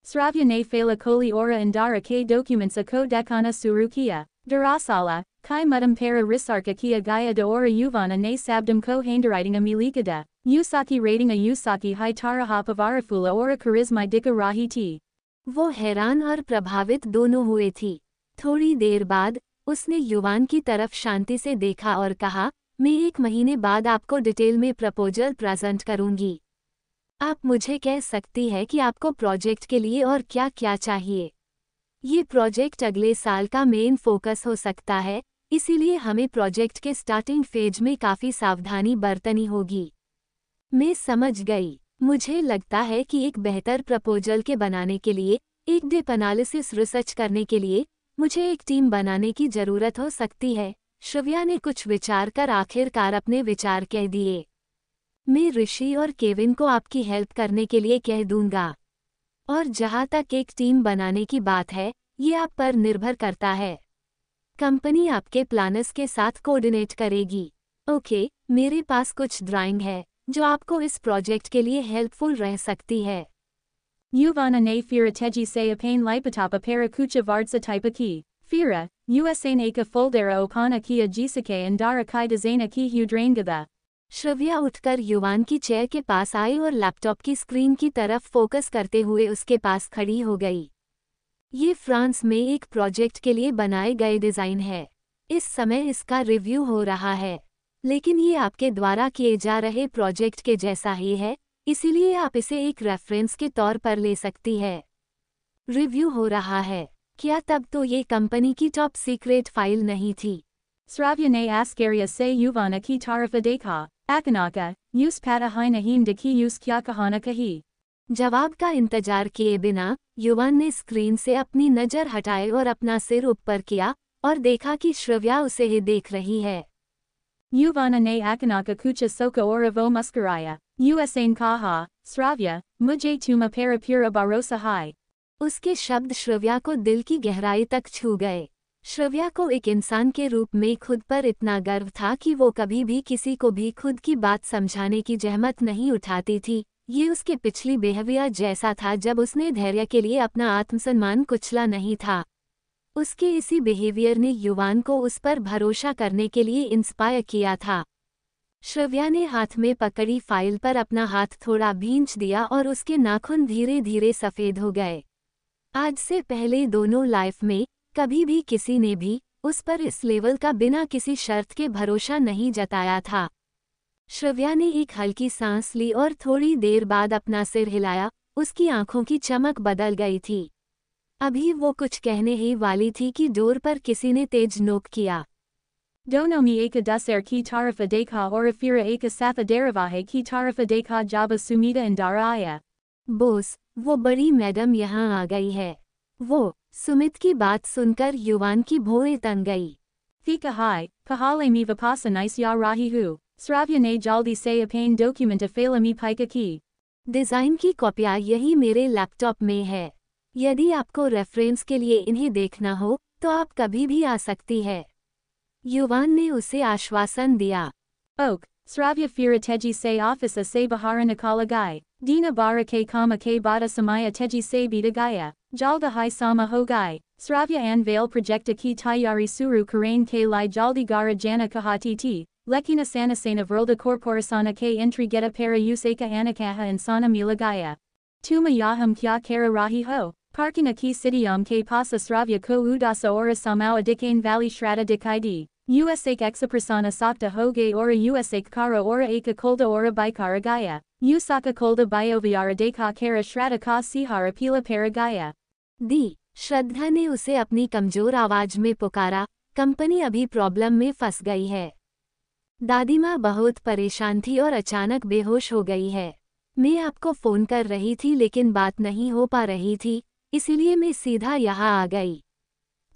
Sravya ne fela koli ora indara ke documents a ko dekana surukia, darasala, kai mudam para risarka kia gaya de ora yuvana ne sabdam ko handwriting a milikada, usaki rating a usaki hi tara hapavarafula ora charisma dika rahi ti. वो हैरान और प्रभावित दोनों हुए थी। थोड़ी देर बाद उसने युवान की तरफ शांति से देखा और कहा, मैं 1 महीने बाद आपको डिटेल में प्रपोजल प्रेजेंट करूंगी। आप मुझे कह सकती है कि आपको प्रोजेक्ट के लिए और क्या क्या चाहिए। ये प्रोजेक्ट अगले साल का मेन फोकस हो सकता है, इसीलिए हमें प्रोजेक्ट के स्टार्टिंग फेज में काफ़ी सावधानी बरतनी होगी। मैं समझ गई। मुझे लगता है कि एक बेहतर प्रपोजल के बनाने के लिए, एक डीप एनालिसिस रिसर्च करने के लिए, मुझे एक टीम बनाने की ज़रूरत हो सकती है। श्रव्या ने कुछ विचार कर आखिरकार अपने विचार कह दिए। मैं ऋषि और केविन को आपकी हेल्प करने के लिए कह दूंगा। और जहाँ तक एक टीम बनाने की बात है, ये आप पर निर्भर करता है। कंपनी आपके प्लानर्स के साथ कोऑर्डिनेट करेगी। ओके, मेरे पास कुछ ड्राइंग है जो आपको इस प्रोजेक्ट के लिए हेल्पफुल रह सकती है। Yuvana ne fira teji se apane lipatapa para kucha vardsa type ki. Fira, usane aka foldera opana kia jisake andara kai dizana ki hudrangada. Shravya उठकर युवान की चेयर के पास आई और लैपटॉप की स्क्रीन की तरफ फोकस करते हुए उसके पास खड़ी हो गई। ये फ्रांस में एक प्रोजेक्ट के लिए बनाए गए डिज़ाइन है। इस समय इसका रिव्यू हो रहा है, लेकिन ये आपके द्वारा किए जा रहे प्रोजेक्ट के जैसा ही है, इसीलिए आप इसे एक रेफरेंस के तौर पर ले सकती है। रिव्यू हो रहा है क्या? तब तो ये कंपनी की टॉप सीक्रेट फाइल नहीं थी। Sravya ne askaria se Yuvana ki tarifa deka. Akanaka, use pata hai nahin daki use kya kahana kahi. जवाब का इंतजार किए बिना युवान ने स्क्रीन से अपनी नज़र हटाए और अपना सिर ऊपर किया और देखा कि श्रव्या उसे ही देख रही है। Yuvana ne Akanaka kucha soka ora vo muskaraya, usain kaha, Sravya, mujhe tuma para pura barosa hai. उसके शब्द श्रव्या को दिल की गहराई तक छू गए। श्रव्या को एक इंसान के रूप में खुद पर इतना गर्व था कि वो कभी भी किसी को भी खुद की बात समझाने की जहमत नहीं उठाती थी। ये उसके पिछली बिहेवियर जैसा था जब उसने धैर्य के लिए अपना आत्मसम्मान कुचला नहीं था। उसके इसी बिहेवियर ने युवान को उस पर भरोसा करने के लिए इंस्पायर किया था। श्रव्या ने हाथ में पकड़ी फाइल पर अपना हाथ थोड़ा भींच दिया और उसके नाखून धीरे धीरे सफ़ेद हो गए। आज से पहले दोनों लाइफ में कभी भी किसी ने भी उस पर इस लेवल का बिना किसी शर्त के भरोसा नहीं जताया था। श्रव्या ने एक हल्की सांस ली और थोड़ी देर बाद अपना सिर हिलाया। उसकी आंखों की चमक बदल गई थी। अभी वो कुछ कहने ही वाली थी कि डोर पर किसी ने तेज नोक किया। Dono mi eka dusar ki tarifa dekha orafira eka satha derivahe ki tarifa dekha jaba sumita indaraya. Bose, वो बड़ी मैडम यहाँ आ गई है। वो सुमित की बात सुनकर युवान की भौहें तन गई। Thika hai, pahale mi vipasa nice ya rahi hu, Sravya ne jaldi se apane documenta fela mi paika ki. Design की कॉपियाँ यही मेरे लैपटॉप में है। यदि आपको रेफरेंस के लिए इन्हें देखना हो तो आप कभी भी आ सकती है। युवान ने उसे आश्वासन दिया। Ok, Sravya fira teji se office se bahara nakala gai, Dina bara ke kama ke bada samaya teji se bida gaya, Jalda hai sama ho gai, Sravya an veil projecta ki tayari suru karain ke lai jaldi gara jana kahati ti, Lekina sanasana vrlda corporasana ke entry geta para useka anakaha insana mila gaya. Tuma yaham kya kara rahi ho, Parkina ki sityam ke pasa Sravya ko udasa ora samao adikain valley shrata dikaidi. Usak exaprasana sakta hoge ora usak kara ora eka kolda ora bikara gaya, Usaka kolda bioviara deka kara shrata ka sihara pila para gaya. दी श्रद्धा ने उसे अपनी कमजोर आवाज में पुकारा। Company अभी problem में फंस गई है। दादी माँ बहुत परेशान थी और अचानक बेहोश हो गई है। मैं आपको फ़ोन कर रही थी लेकिन बात नहीं हो पा रही थी, इसीलिए मैं सीधा यहाँ आ गई।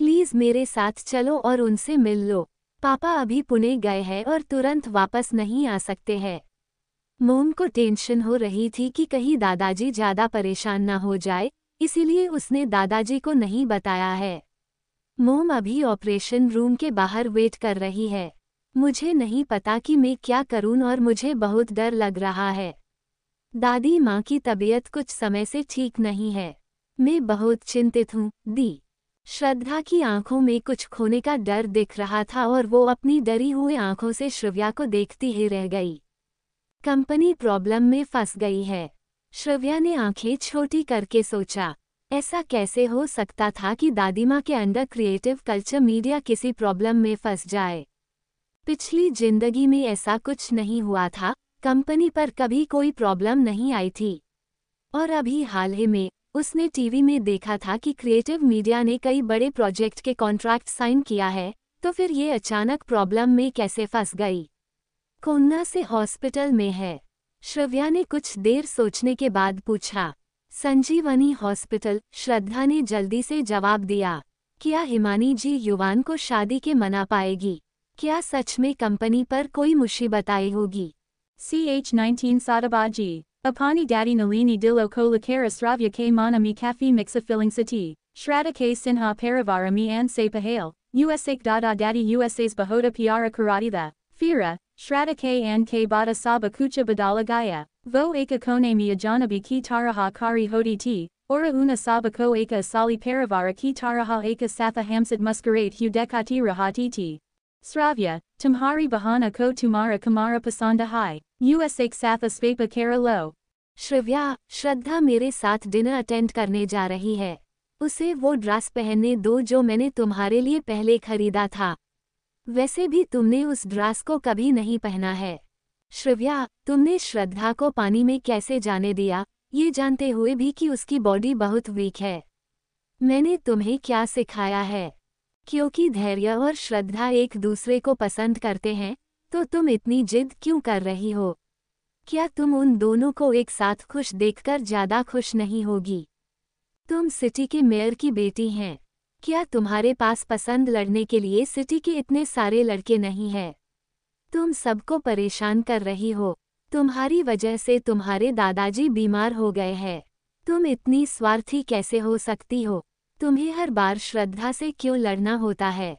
प्लीज़ मेरे साथ चलो और उनसे मिल लो। पापा अभी पुणे गए हैं और तुरंत वापस नहीं आ सकते हैं। मोम को टेंशन हो रही थी कि कहीं दादाजी ज़्यादा परेशान ना हो जाए, इसीलिए उसने दादाजी को नहीं बताया है। मोम अभी ऑपरेशन रूम के बाहर वेट कर रही है। मुझे नहीं पता कि मैं क्या करूं और मुझे बहुत डर लग रहा है। दादी माँ की तबीयत कुछ समय से ठीक नहीं है। मैं बहुत चिंतित हूँ। दी श्रद्धा की आंखों में कुछ खोने का डर दिख रहा था और वो अपनी डरी हुई आंखों से श्रव्या को देखती ही रह गई। कंपनी प्रॉब्लम में फंस गई है। श्रव्या ने आंखें छोटी करके सोचा, ऐसा कैसे हो सकता था कि दादी माँ के अंडर क्रिएटिव कल्चर मीडिया किसी प्रॉब्लम में फंस जाए। पिछली जिंदगी में ऐसा कुछ नहीं हुआ था, कंपनी पर कभी कोई प्रॉब्लम नहीं आई थी। और अभी हाल ही में उसने टीवी में देखा था कि क्रिएटिव मीडिया ने कई बड़े प्रोजेक्ट के कॉन्ट्रैक्ट साइन किया है, तो फिर ये अचानक प्रॉब्लम में कैसे फंस गई। कोन्ना से हॉस्पिटल में है। श्रव्या ने कुछ देर सोचने के बाद पूछा। संजीवनी हॉस्पिटल, श्रद्धा ने जल्दी से जवाब दिया। क्या हिमानी जी युवान को शादी के मना पाएगी? क्या सच में कंपनी पर कोई मुसीबत आई होगी? CH19 Sadabaji. Apani Daddy Nalini Dilo Ko Lakara Sravya K Mana Mi Kafi Mixa Filling Sati. Shraddha K Sinha Paravara Mi An Se Pahale. Usak Dada Daddy USA's Bahoda Piara Karatida. Fira. Shraddha K An K Bada Saba Kucha Badala Gaya. Vo Eka Kone Mi Ajanabi Ki Taraha Kari Hodi Ti. Ora Una Saba Ko Eka Sali Paravara Ki Taraha Eka Satha Hamsid Muskarate Hudekati Rahati Ti. Sravya, Tumhari Bahana Ko Tumara Kamara Pasanda Hai. Usak Satha Spepa Kara Lo. Shravya, श्रद्धा मेरे साथ dinner attend करने जा रही है। उसे वो dress पहनने दो जो मैंने तुम्हारे लिए पहले खरीदा था। वैसे भी तुमने उस ड्रेस को कभी नहीं पहना है। श्रव्या, तुमने श्रद्धा को पानी में कैसे जाने दिया, ये जानते हुए भी कि उसकी बॉडी बहुत वीक है। मैंने तुम्हें क्या सिखाया है? क्योंकि धैर्य और श्रद्धा एक दूसरे को पसंद करते हैं, तो तुम इतनी जिद क्यों कर रही हो? क्या तुम उन दोनों को एक साथ खुश देखकर ज़्यादा खुश नहीं होगी? तुम सिटी के मेयर की बेटी हैं। क्या तुम्हारे पास पसंद लड़ने के लिए सिटी के इतने सारे लड़के नहीं हैं? तुम सबको परेशान कर रही हो। तुम्हारी वजह से तुम्हारे दादाजी बीमार हो गए हैं। तुम इतनी स्वार्थी कैसे हो सकती हो? तुम्हें हर बार श्रद्धा से क्यों लड़ना होता है?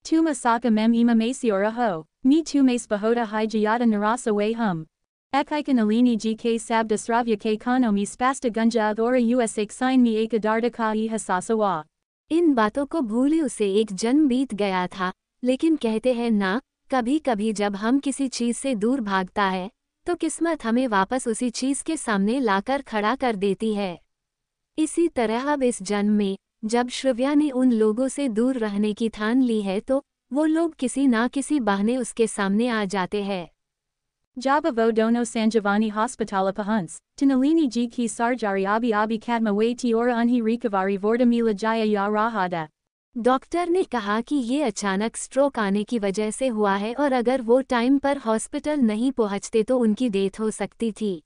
Tuma saka mem ima masiora ho, me tu mas bahoda hi jayata narasa way hum. Ekika nalini gk sabda sravya ke kano mi spasta gunja athora usak sign me eka darda ka I hasasawa. इन बातों को भूले उसे एक जन्म बीत गया था, लेकिन कहते हैं ना, कभी कभी जब हम किसी चीज से दूर भागता है तो किस्मत हमें वापस उसी चीज के सामने लाकर खड़ा कर देती है। इसी तरह अब इस जन्म में जब श्रव्या ने उन लोगों से दूर रहने की ठान ली है तो वो लोग किसी ना किसी बहाने उसके सामने आ जाते हैं। Jaba vo dono Sanjavani hospitala pahunts, tinalini g ki sarjari abi katma way tiora unhi rikavari vordamila jaya ya rahada. Doctor ने कहा कि ये अचानक स्ट्रोक आने की वजह से हुआ है और अगर वो टाइम पर हॉस्पिटल नहीं पहुंचते तो उनकी डेथ हो सकती थी।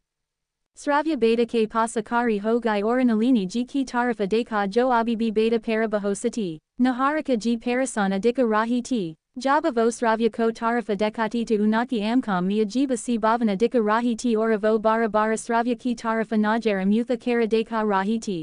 Sravya beta ke pasakari hogai oranalini g ki tarifa deka jo abibi beta para bahosati, naharika g parasana dika rahi ti, jaba vo sravya ko tarifa dekati to unaki amkam mi ajiba si bhavana dika rahi ti ora vo bara sravya ki tarifa najaram yutha kara deka rahi ti.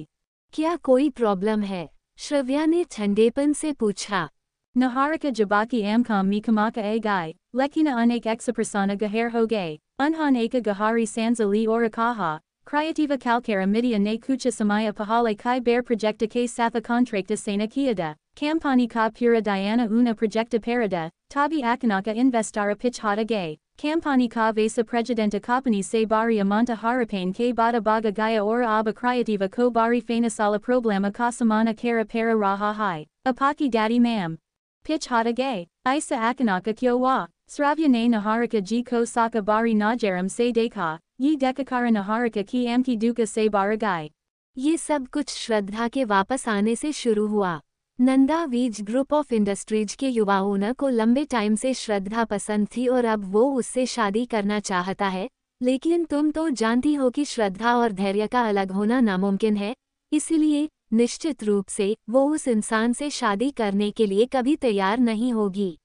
क्या कोई problem है? श्रव्या ने ठंडेपन से पूछा। Naharika jabaki amkam mi kamaka a gai, lekina unak exaprasana gaher hoge, unhan eka gahari sanzali orakaha, kriativa calcara midia ne kucha samaya pahale kai bear projecta ke satha contracta sena kiada, campani ka pura diana una projecta parada, tabi akanaka investara pitch hata gay, campani ka vesa pregidenta kapani se bari amanta harapane ke bada baga gaya ora aba kriativa ko bari fanasala problema kasamana kara para raha hai, apaki daddy mam. Pitch hata gay, isa akanaka kyo wa, sravya ne naharika ji ko saka bari najaram se deka, yi dekakara naharika ki amki duka se baragai. ये सब कुछ श्रद्धा के वापस आने से शुरू हुआ। नंदा वीज ग्रुप ऑफ इंडस्ट्रीज के युवा ओनर को लंबे टाइम से श्रद्धा पसंद थी और अब वो उससे शादी करना चाहता है, लेकिन तुम तो जानती हो कि श्रद्धा और धैर्य का अलग होना नामुमकिन है, इसलिए निश्चित रूप से वो उस इंसान से शादी करने के लिए कभी तैयार नहीं होगी।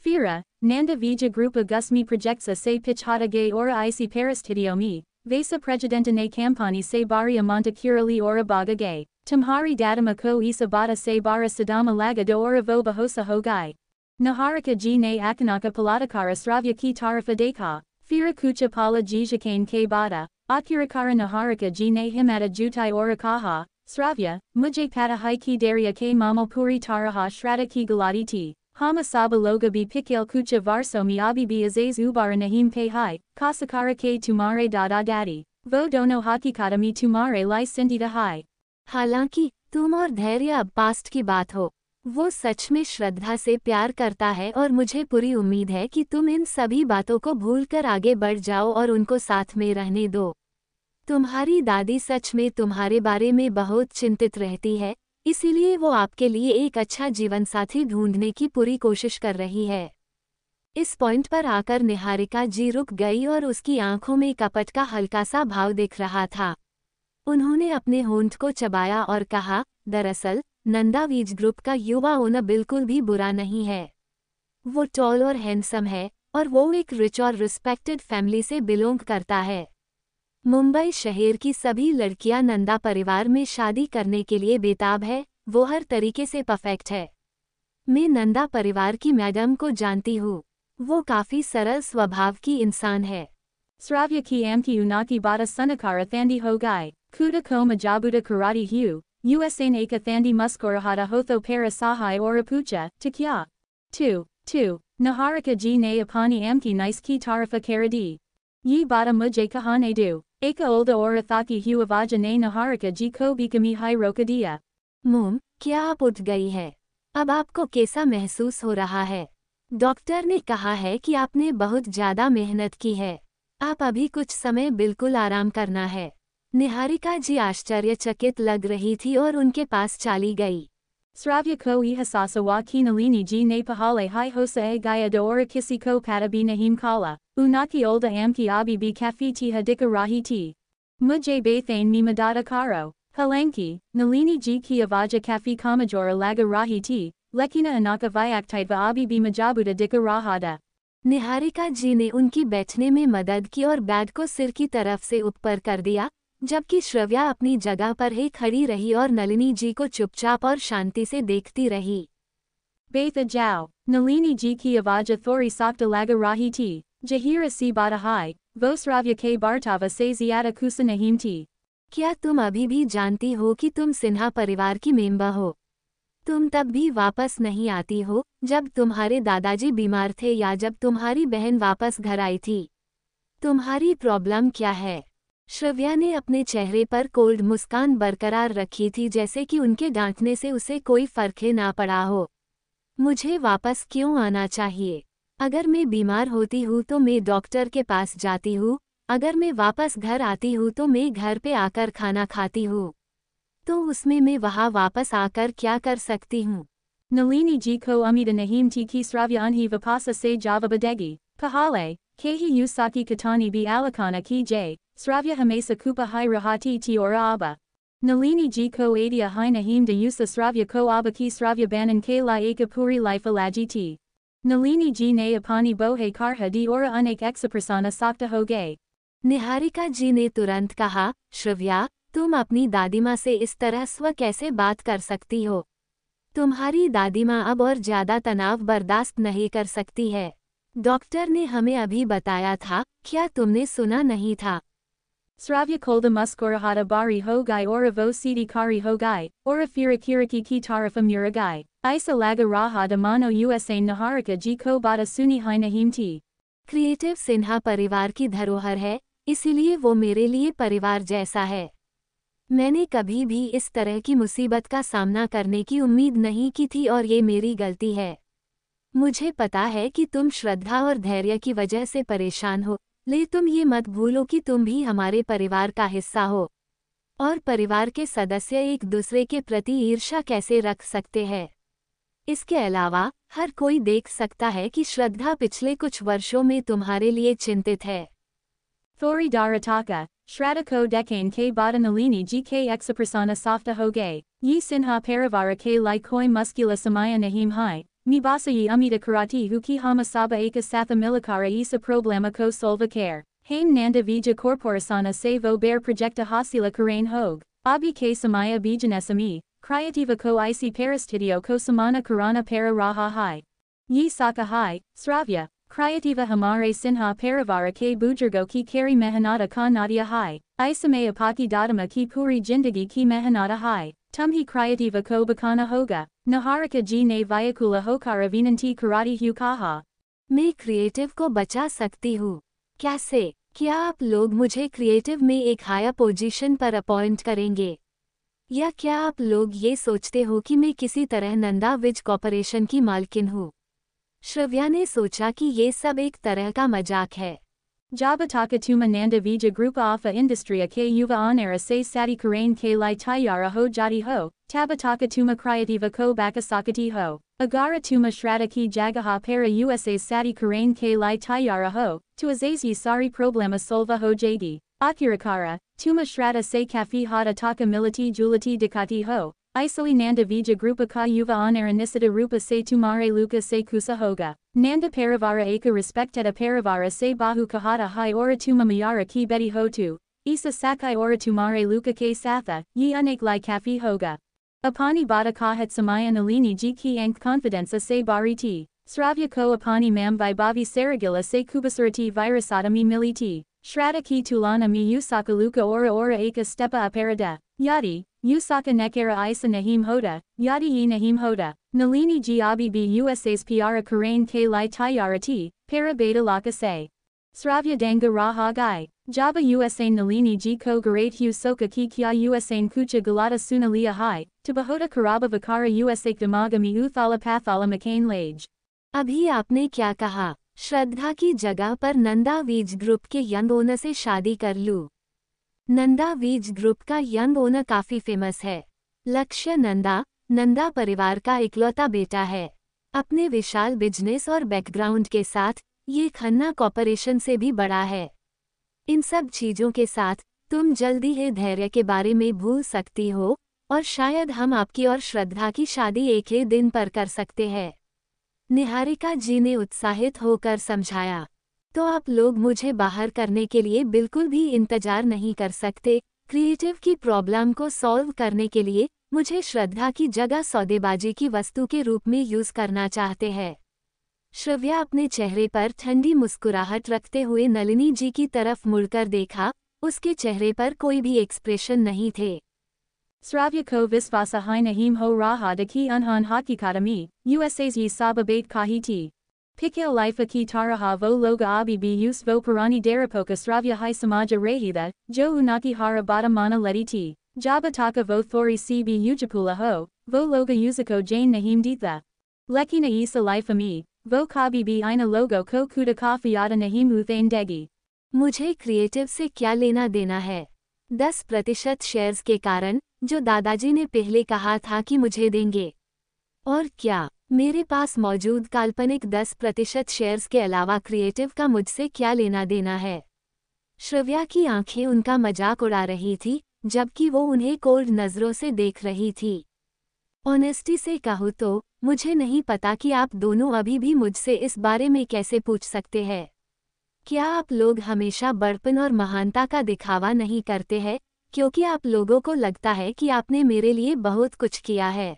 Fira, Nanda Vija Grupa Gusmi Projectsa se pitch hata gay ora isi parastidiomi, Vesa Presidenta ne Campani se bari amanta curali ora baga gay, Tumhari dadama ko isa bata se bara sadama laga do ora vo bahosa hogai. Naharika ji ne akanaka palatakara sravya ki tarifa deka, Fira kucha pala jijakain ke bata, Akirakara naharika ji ne himata jutai ora kaha, Sravya, mujay pata hai ki daria ke mamal puri taraha shrata ki galati ti. Hama saba loga bi pikil kucha varsomi abibi azaz ubara nahim pe hai, kasakara ke tumare dada daddy, vo dono hakikata mi tumare lai sindita hai. हालांकि तुम और धैर्य अब past की बात हो। वो सच में श्रद्धा से प्यार करता है और मुझे पूरी उम्मीद है कि तुम इन सभी बातों को भूलकर आगे बढ़ जाओ और उनको साथ में रहने दो। तुम्हारी दादी सच में तुम्हारे बारे में बहुत चिंतित रहती है, इसीलिए वो आपके लिए एक अच्छा जीवनसाथी ढूंढने की पूरी कोशिश कर रही है। इस पॉइंट पर आकर निहारिका जी रुक गई और उसकी आंखों में कपट का हल्का सा भाव दिख रहा था। उन्होंने अपने होंठ को चबाया और कहा, दरअसल नंदा वीज ग्रुप का युवा ओनर बिल्कुल भी बुरा नहीं है। वो टॉल और हैंडसम है और वो एक रिच और रिस्पेक्टेड फैमिली से बिलोंग करता है। मुंबई शहर की सभी लड़कियां नंदा परिवार में शादी करने के लिए बेताब है, वो हर तरीके से परफेक्ट है। मैं नंदा परिवार की मैडम को जानती हूँ, वो काफी सरल स्वभाव की इंसान है। Sravya ki amki unaki bata sunakara thandi hogai, kuda ko majabuta karate hu, usan aka thandi muskorahata hotho para sahai ora pucha, tikya. 2. Naharika ji ne apani amki nice ki tarifa karadi. Yi bata mujay kahane du, aka olda ora thaki hu avaja ne naharika ji ko bikami hai rokadia. मोम, क्या आप उठ गई है? अब आपको कैसा महसूस हो रहा है? डॉक्टर ने कहा है कि आपने बहुत ज़्यादा मेहनत की है। आप अभी कुछ समय बिल्कुल आराम करना है। निहारिका जी आश्चर्यचकित लग रही थी और उनके पास चली गई। Sravya ko ihasasa wa ki nalini ji ne pahale hi hosa e gaya de ora kisi ko patabi nahim kala, unaki olda amki abi bi kafi ti hadika rahi ti. Mujay bathane mi madada karo, halanki, nalini ji ki avaja kafi kamajora laga rahi ti, lekina anaka vyaktitva abi bi majabuda dika rahada. Niharika जी ने उनकी बैठने में मदद की और bag को सिर की तरफ से ऊपर कर दिया, जबकि श्रव्या अपनी जगह पर ही खड़ी रही और नलिनी जी को चुपचाप और शांति से देखती रही। Betha Jao, Nalini ji ki avaja thori sakta laga rahi ti, Jahira si bada hai, Vosravya ke bartava se ziada kusa nahim ti. क्या तुम अभी भी जानती हो कि तुम सिन्हा परिवार की मेंबर हो? तुम तब भी वापस नहीं आती हो जब तुम्हारे दादाजी बीमार थे या जब तुम्हारी बहन वापस घर आई थी। तुम्हारी प्रॉब्लम क्या है? श्रव्या ने अपने चेहरे पर कोल्ड मुस्कान बरकरार रखी थी, जैसे कि उनके डांटने से उसे कोई फर्क ना पड़ा हो। मुझे वापस क्यों आना चाहिए? अगर मैं बीमार होती हूँ तो मैं डॉक्टर के पास जाती हूँ, अगर मैं वापस घर आती हूँ तो मैं घर पे आकर खाना खाती हूँ, तो उसमें मैं वहाँ वापस आकर क्या कर सकती हूँ? Nalini ji ko amida nahim ti ki Sravya anhi vapasa se java badegi, Pahale, kehi usaki katani bi alakana ki j, Sravya hamesa kupa hai rahati ti ora aba. Nalini ji ko adia hai nahim de usa Sravya ko aba ki Sravya banan ke la eka puri life alaji ti. Nalini ji ne apani bohe karha di ora unek exaprasana sakta ho gay. Niharika जी ने तुरंत कहा, श्रव्या, तुम अपनी दादीमाँ से इस तरह स्व कैसे बात कर सकती हो? तुम्हारी दादीमाँ अब और ज़्यादा तनाव बर्दाश्त नहीं कर सकती है। डॉक्टर ने हमें अभी बताया था, क्या तुमने सुना नहीं था? Sravya kolda muskorahata bari ho gai ora vo sidi kari ho gai, ora firakiraki ki tarafa muragai, isa laga raha de mano usa naharika ji ko bada suni hai nahim ti. Creative Sinha परिवार की धरोहर है, इसीलिए वो मेरे लिए परिवार जैसा है। मैंने कभी भी इस तरह की मुसीबत का सामना करने की उम्मीद नहीं की थी और ये मेरी गलती है। मुझे पता है कि तुम श्रद्धा और धैर्य की वजह से परेशान हो, ले तुम ये मत भूलो कि तुम भी हमारे परिवार का हिस्सा हो। और परिवार के सदस्य एक दूसरे के प्रति ईर्ष्या कैसे रख सकते हैं? इसके अलावा, हर कोई देख सकता है कि श्रद्धा पिछले कुछ वर्षों में तुम्हारे लिए चिंतित है। Thori darataka, Shraddha ko dekane ke bada nalini ji ke exaprasana softa ho gay, yi sinha parivara ke lai koi muscula samaya nahim hai, mi basa yi amida karati hu ki hama saba eka satha milikara isa problema ko solva care, hain nanda vija corporasana se vo bear projecta hasila karain hog, abi ke samaya bijanesami, kriyativa ko isi parastidio ko samana karana para raha hai. Yi saka hai, Sravya, Kriyativa hamare sinha parivara ke bujargo ki kari mehanata ka nadia hai, isame apaki dadama ki puri jindagi ki mehanata hai, tumhi kriyativa ko bakana hoga, naharika ji ne vyakula hokara vinanti karati hu kaha. मैं creative को बचा सकती हूँ। कैसे? क्या आप लोग मुझे क्रिएटिव में एक हायर पोजीशन पर अपॉइंट करेंगे? या क्या आप लोग ये सोचते हो कि मैं किसी तरह नंदा विज कॉर्पोरेशन की मालकिन हूँ? श्रव्या ने सोचा कि ये सब एक तरह का मजाक है। Jabataka tuma nanda vija grupa alpha industria ke yuva onera se sati karain ke lai tayara ho jati ho, tabataka tuma kriyativa ko bakasakati ho, agara tuma shraddha ki jagaha para usa sati karain ke lai tayara ho, tu azazi sari problema solva ho jadi, akirakara, tuma shraddha se kafi hata taka militi julati dikati ho, isali nanda vija grupa ka yuva onera nisita rupa se tumare luka se kusa hoga. Nanda parivara eka respecteta parivara se bahu kahata hai ora tuma mayara ki beti hotu, isa sakai ora tumare luka ke satha, yi unek lai kafi hoga. Apani bada kahat samaya nalini ji ki ank confidenza se bari ti, Sravya ko apani mam vibhavi saragila se kubasarati virasatami militi, Shraddha ki tulana mi usaka luka ora eka stepa aparada, yadi, usaka nekara isa nahim hoda, yadi yi nahim hoda. Nalini ji abi bi usas piara karain ke lai tayara ti, para beta laka se. Sravya danga raha gai, jaba usain nalini ji ko garate hu soka ki kya usain kucha galata suna liya hai, tabahoda karaba vakara usak damaga mi uthala pathala makain lage. अभी आपने क्या कहा? श्रद्धा की जगह पर नंदा वीज group के young owner से शादी कर लूं? नंदा वीज ग्रुप का यंग ओनर काफी फेमस है। लक्ष्य नंदा, नंदा परिवार का इकलौता बेटा है। अपने विशाल बिजनेस और बैकग्राउंड के साथ ये खन्ना कॉर्पोरेशन से भी बड़ा है। इन सब चीजों के साथ तुम जल्दी ही धैर्य के बारे में भूल सकती हो और शायद हम आपकी और श्रद्धा की शादी एक ही दिन पर कर सकते हैं। निहारिका जी ने उत्साहित होकर समझाया। तो आप लोग मुझे बाहर करने के लिए बिल्कुल भी इंतजार नहीं कर सकते। क्रिएटिव की प्रॉब्लम को सॉल्व करने के लिए मुझे श्रद्धा की जगह सौदेबाजी की वस्तु के रूप में यूज करना चाहते हैं। श्रव्या अपने चेहरे पर ठंडी मुस्कुराहट रखते हुए नलिनी जी की तरफ मुड़कर देखा। उसके चेहरे पर कोई भी एक्सप्रेशन नहीं थे। Sravya ko visvasa hai nahim ho raha de ki unhan hakikatami, USA's yi sababate kahiti. Pikil lifa ki taraha vo loga abi bi use vo parani darapoka Sravya hai samaja rahida, jo unaki hara bada mana lediti. Jabataka vo thori cb ujapula ho, vo loga uziko jane nahim ditha. Lekina isa lifa mi, vo kabi bi ina logo ko kuda kafiyata nahim uthain degi. मुझे creative से क्या लेना देना है? 10% shares के कारण जो दादाजी ने पहले कहा था कि मुझे देंगे। और क्या मेरे पास मौजूद काल्पनिक 10% शेयर्स के अलावा क्रिएटिव का मुझसे क्या लेना देना है? श्रव्या की आंखें उनका मजाक उड़ा रही थी, जबकि वो उन्हें कोल्ड नज़रों से देख रही थी। ऑनेस्टी से कहूँ तो मुझे नहीं पता कि आप दोनों अभी भी मुझसे इस बारे में कैसे पूछ सकते हैं। क्या आप लोग हमेशा बड़पन और महानता का दिखावा नहीं करते हैं, क्योंकि आप लोगों को लगता है कि आपने मेरे लिए बहुत कुछ किया है?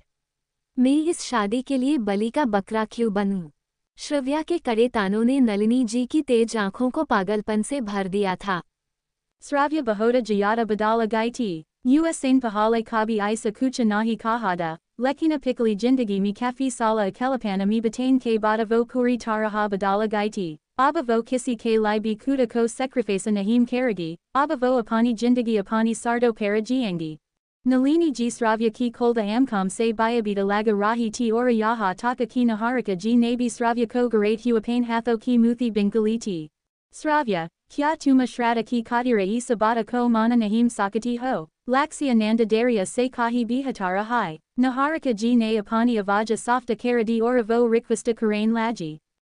मैं इस शादी के लिए बलि का बकरा क्यों बनूं? श्रव्या के कड़े तानों ने नलिनी जी की तेज आंखों को पागलपन से भर दिया था। Sravya bahoda jayata badala gaiti, usain pahale kabi isa kucha nahi kahada, lekina pikali jindagi mi kafi sala akelapana mi batain ke bada vo puri taraha badala gaiti. Aba vo kisi ke libi kuda ko sacrifice nahim karagi, aba vo apani jindagi apani sardo para jiangi. Nalini ji Sravya ki kolda amkam se bayabita laga rahi ti ora yaha taka ki naharika ji nabi Sravya ko garate huapain hatho ki muthi bingaliti. Sravya, kya tuma shrata ki kadira isa bata ko mana nahim sakati ho, laxia nanda daria se kahi bihatara hai, naharika ji ne apani avaja softa karadi ora vo rikvista karain laji.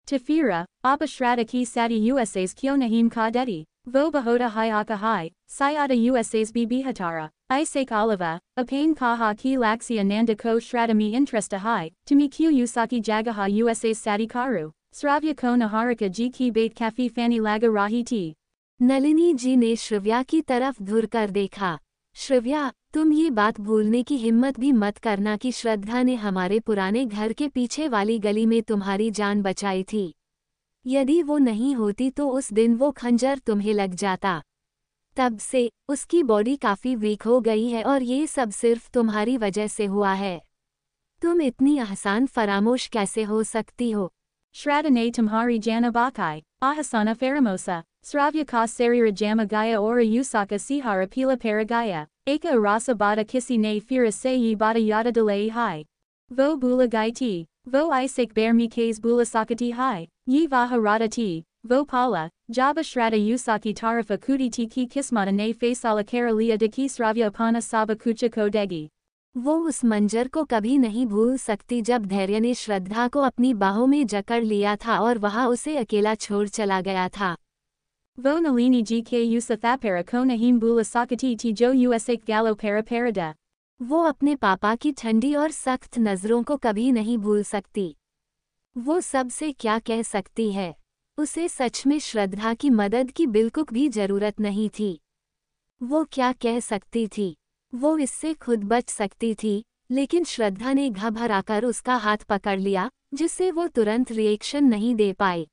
Tafira, Abba Shrata ki sati USA's kyo nahim kadeti, vo bahoda hai aka hai, sayada USA's bibihatara, isake oliva, apain kaha ki laxia nanda ko shrata mi interesta hai, tumi kyu usaki jagaha USA's sati karu, Sravya ko naharika ji ki bait kafi fani laga rahi ti. Nalini जी ने श्रव्या की तरफ घूर कर देखा। श्रव्या, तुम ये बात भूलने की हिम्मत भी मत करना कि श्रद्धा ने हमारे पुराने घर के पीछे वाली गली में तुम्हारी जान बचाई थी। यदि वो नहीं होती तो उस दिन वो खंजर तुम्हें लग जाता। तब से उसकी बॉडी काफी वीक हो गई है और ये सब सिर्फ तुम्हारी वजह से हुआ है। तुम इतनी आसान फरामोश कैसे हो सकती हो? Shrata ne tumhari jana bakai, ahasana faramosa, Sravya ka sarira jama gaya ora usaka sihara pila paragaya, eka arasa bada kisi ne fira se bada yada delay hai. Vo bula gai ti, vo isake bear mi kays bula sakati hai, yi vaha rada ti, vo pala, jaba shrata usaki tarafa kuti ti ki kismata ne faisala karalia de ki Sravya apana saba kucha kodegi. वो उस मंजर को कभी नहीं भूल सकती जब धैर्य ने श्रद्धा को अपनी बाहों में जकड़ लिया था और वहाँ उसे अकेला छोड़ चला गया था। Vo nalini ji ke usathapara ko nahim bula sakati ti jo usake galo para parada. वो अपने पापा की ठंडी और सख्त नज़रों को कभी नहीं भूल सकती। वो सबसे क्या कह सकती है? उसे सच में श्रद्धा की मदद की बिल्कुल भी जरूरत नहीं थी। वो क्या कह सकती थी? वो इससे खुद बच सकती थी, लेकिन श्रद्धा ने घबराकर उसका हाथ पकड़ लिया, जिससे वो तुरंत रिएक्शन नहीं दे पाई।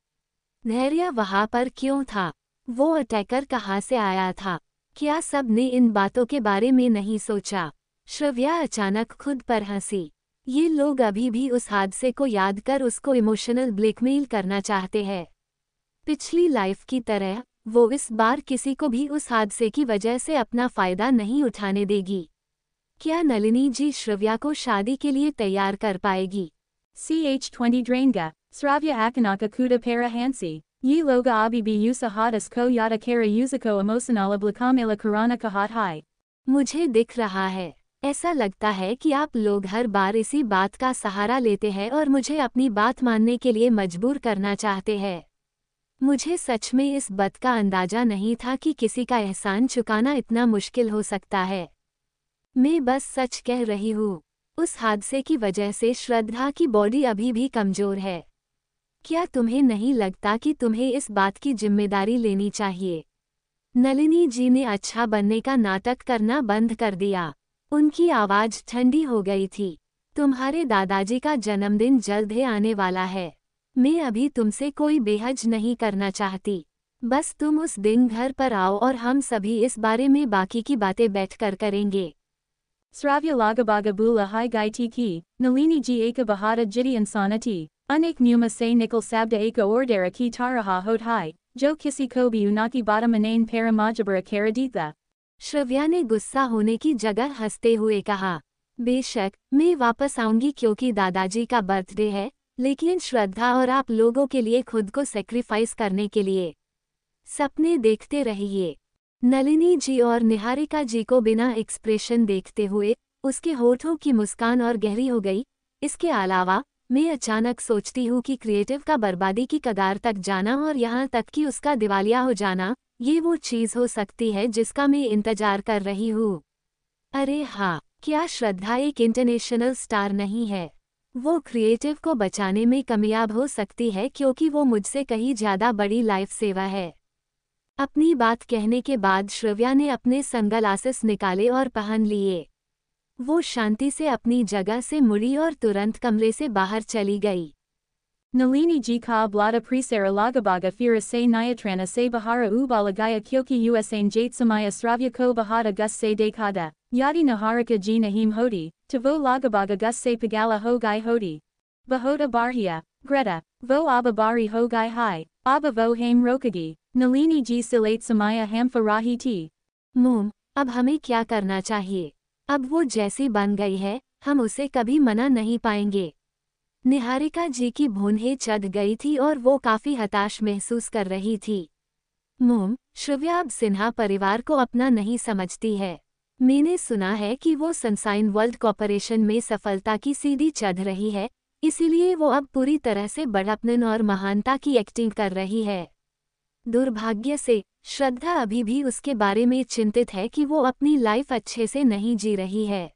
धैर्य वहाँ पर क्यों था? वो अटैकर कहाँ से आया था? क्या सब ने इन बातों के बारे में नहीं सोचा? श्रव्या अचानक खुद पर हंसी। ये लोग अभी भी उस हादसे को याद कर उसको इमोशनल ब्लैकमेल करना चाहते हैं। पिछली लाइफ की तरह वो इस बार किसी को भी उस हादसे की वजह से अपना फायदा नहीं उठाने देगी। क्या नलिनी जी श्रव्या को शादी के लिए तैयार कर पाएगी? Ch20 Drainga, Sravya Akanaka Kuda Para Hansi, Yi Loga Abibi Yusa Hadas Ko Yada Kara Yuzako Emosanala Blakamela Karana Kahat Hai. मुझे दिख रहा है ऐसा लगता है कि आप लोग हर बार इसी बात का सहारा लेते हैं और मुझे अपनी बात मानने के लिए मजबूर करना चाहते हैं। मुझे सच में इस बात का अंदाजा नहीं था कि किसी का एहसान चुकाना इतना मुश्किल हो सकता है। मैं बस सच कह रही हूँ। उस हादसे की वजह से श्रद्धा की बॉडी अभी भी कमजोर है। क्या तुम्हें नहीं लगता कि तुम्हें इस बात की जिम्मेदारी लेनी चाहिए? नलिनी जी ने अच्छा बनने का नाटक करना बंद कर दिया। उनकी आवाज ठंडी हो गई थी। तुम्हारे दादाजी का जन्मदिन जल्द ही आने वाला है। मैं अभी तुमसे कोई बेहज नहीं करना चाहती। बस तुम उस दिन घर पर आओ और हम सभी इस बारे में बाकी की बातें बैठकर करेंगे। Sravya lagabaga bula hai gai ki, Nalini ji eka bahata jiti insanati, unik numa se nikal sabda eka ordera ki taraha hot hai, jo kisi kobi unaki bada manain para majabara karaditha. Shravya ने गुस्सा होने की जगह हंसते हुए कहा, बेशक मैं वापस आऊंगी क्योंकि दादाजी का बर्थडे है, लेकिन श्रद्धा और आप लोगों के लिए खुद को सेक्रीफाइस करने के लिए सपने देखते रहिए। नलिनी जी और निहारिका जी को बिना एक्सप्रेशन देखते हुए उसके होठों की मुस्कान और गहरी हो गई। इसके अलावा मैं अचानक सोचती हूँ कि क्रिएटिव का बर्बादी की कगार तक जाना और यहाँ तक कि उसका दिवालिया हो जाना, ये वो चीज़ हो सकती है जिसका मैं इंतजार कर रही हूँ। अरे हाँ, क्या श्रद्धा एक इंटरनेशनल स्टार नहीं है? वो क्रिएटिव को बचाने में कामयाब हो सकती है क्योंकि वो मुझसे कहीं ज़्यादा बड़ी लाइफ सेवा है। अपनी बात कहने के बाद श्रव्या ने अपने सनग्लासेस निकाले और पहन लिए। वो शांति से अपनी जगह से मुड़ी और तुरंत कमरे से बाहर चली गई। Nalini ji ka blada prisera lagabaga fira se nyatrana se bahara ubalagaya kyoki usain jate samaya Sravya ko bahata gus se dekada, yadi naharika ji nahim hodi, tavo lagabaga gus se pagala ho gai hodi. Bahota barhia, Greta, vo abba bari ho gai hai, abba vo haim rokagi, Nalini ji silate samaya hamfa rahi ti. मोम, अब हमें क्या करना चाहिए? अब वो जैसी बन गई है, हम उसे कभी मना नहीं पाएंगे। निहारिका जी की भौहें चढ़ गई थी और वो काफी हताश महसूस कर रही थी। मोम, श्रव्या अब सिन्हा परिवार को अपना नहीं समझती है। मैंने सुना है कि वो सनसाइन वर्ल्ड कॉर्पोरेशन में सफलता की सीढ़ी चढ़ रही है, इसीलिए वो अब पूरी तरह से बड़प्पन और महानता की एक्टिंग कर रही है। दुर्भाग्य से श्रद्धा अभी भी उसके बारे में चिंतित है कि वो अपनी लाइफ अच्छे से नहीं जी रही है।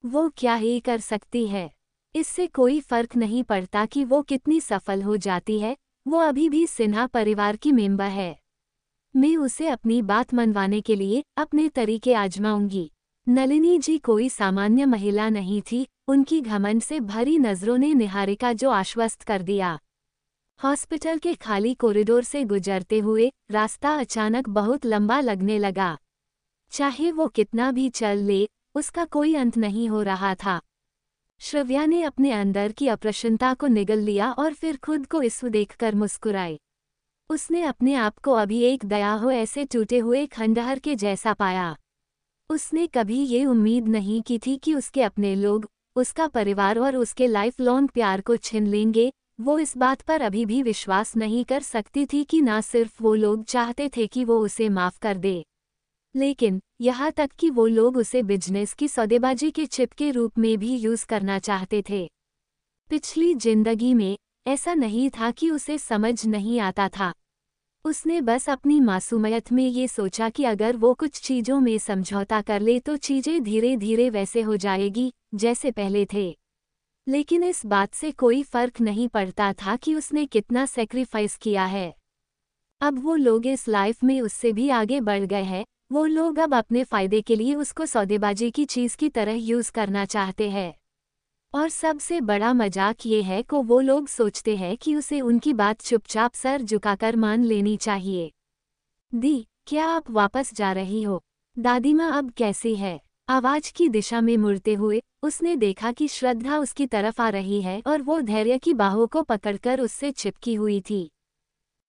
वो क्या ही कर सकती है? इससे कोई फर्क नहीं पड़ता कि वो कितनी सफल हो जाती है, वो अभी भी सिन्हा परिवार की मेंबर है। मैं उसे अपनी बात मनवाने के लिए अपने तरीके आजमाऊंगी। नलिनी जी कोई सामान्य महिला नहीं थी, उनकी घमंड से भरी नजरों ने निहारिका जो आश्वस्त कर दिया। हॉस्पिटल के खाली कॉरिडोर से गुजरते हुए रास्ता अचानक बहुत लंबा लगने लगा। चाहे वो कितना भी चल ले, उसका कोई अंत नहीं हो रहा था। श्रव्या ने अपने अंदर की अप्रसन्नता को निगल लिया और फिर खुद को इसको देखकर मुस्कुराई। उसने अपने आप को अभी एक दया हो ऐसे टूटे हुए खंडहर के जैसा पाया। उसने कभी ये उम्मीद नहीं की थी कि उसके अपने लोग, उसका परिवार और उसके लाइफ लॉन्ग प्यार को छीन लेंगे। वो इस बात पर अभी भी विश्वास नहीं कर सकती थी कि ना सिर्फ वो लोग चाहते थे कि वो उसे माफ कर दे, लेकिन यहाँ तक कि वो लोग उसे बिजनेस की सौदेबाजी के चिप के रूप में भी यूज करना चाहते थे। पिछली जिंदगी में ऐसा नहीं था कि उसे समझ नहीं आता था। उसने बस अपनी मासूमियत में ये सोचा कि अगर वो कुछ चीज़ों में समझौता कर ले तो चीज़ें धीरे धीरे वैसे हो जाएगी जैसे पहले थे। लेकिन इस बात से कोई फर्क नहीं पड़ता था कि उसने कितना सेक्रीफाइस किया है। अब वो लोग इस लाइफ में उससे भी आगे बढ़ गए हैं। वो लोग अब अपने फ़ायदे के लिए उसको सौदेबाजी की चीज़ की तरह यूज़ करना चाहते हैं। और सबसे बड़ा मजाक ये है कि वो लोग सोचते हैं कि उसे उनकी बात चुपचाप सर झुकाकर मान लेनी चाहिए। दी, क्या आप वापस जा रही हो? दादी माँ अब कैसी है? आवाज़ की दिशा में मुड़ते हुए उसने देखा कि श्रद्धा उसकी तरफ आ रही है और वो धैर्य की बाहों को पकड़कर उससे चिपकी हुई थी।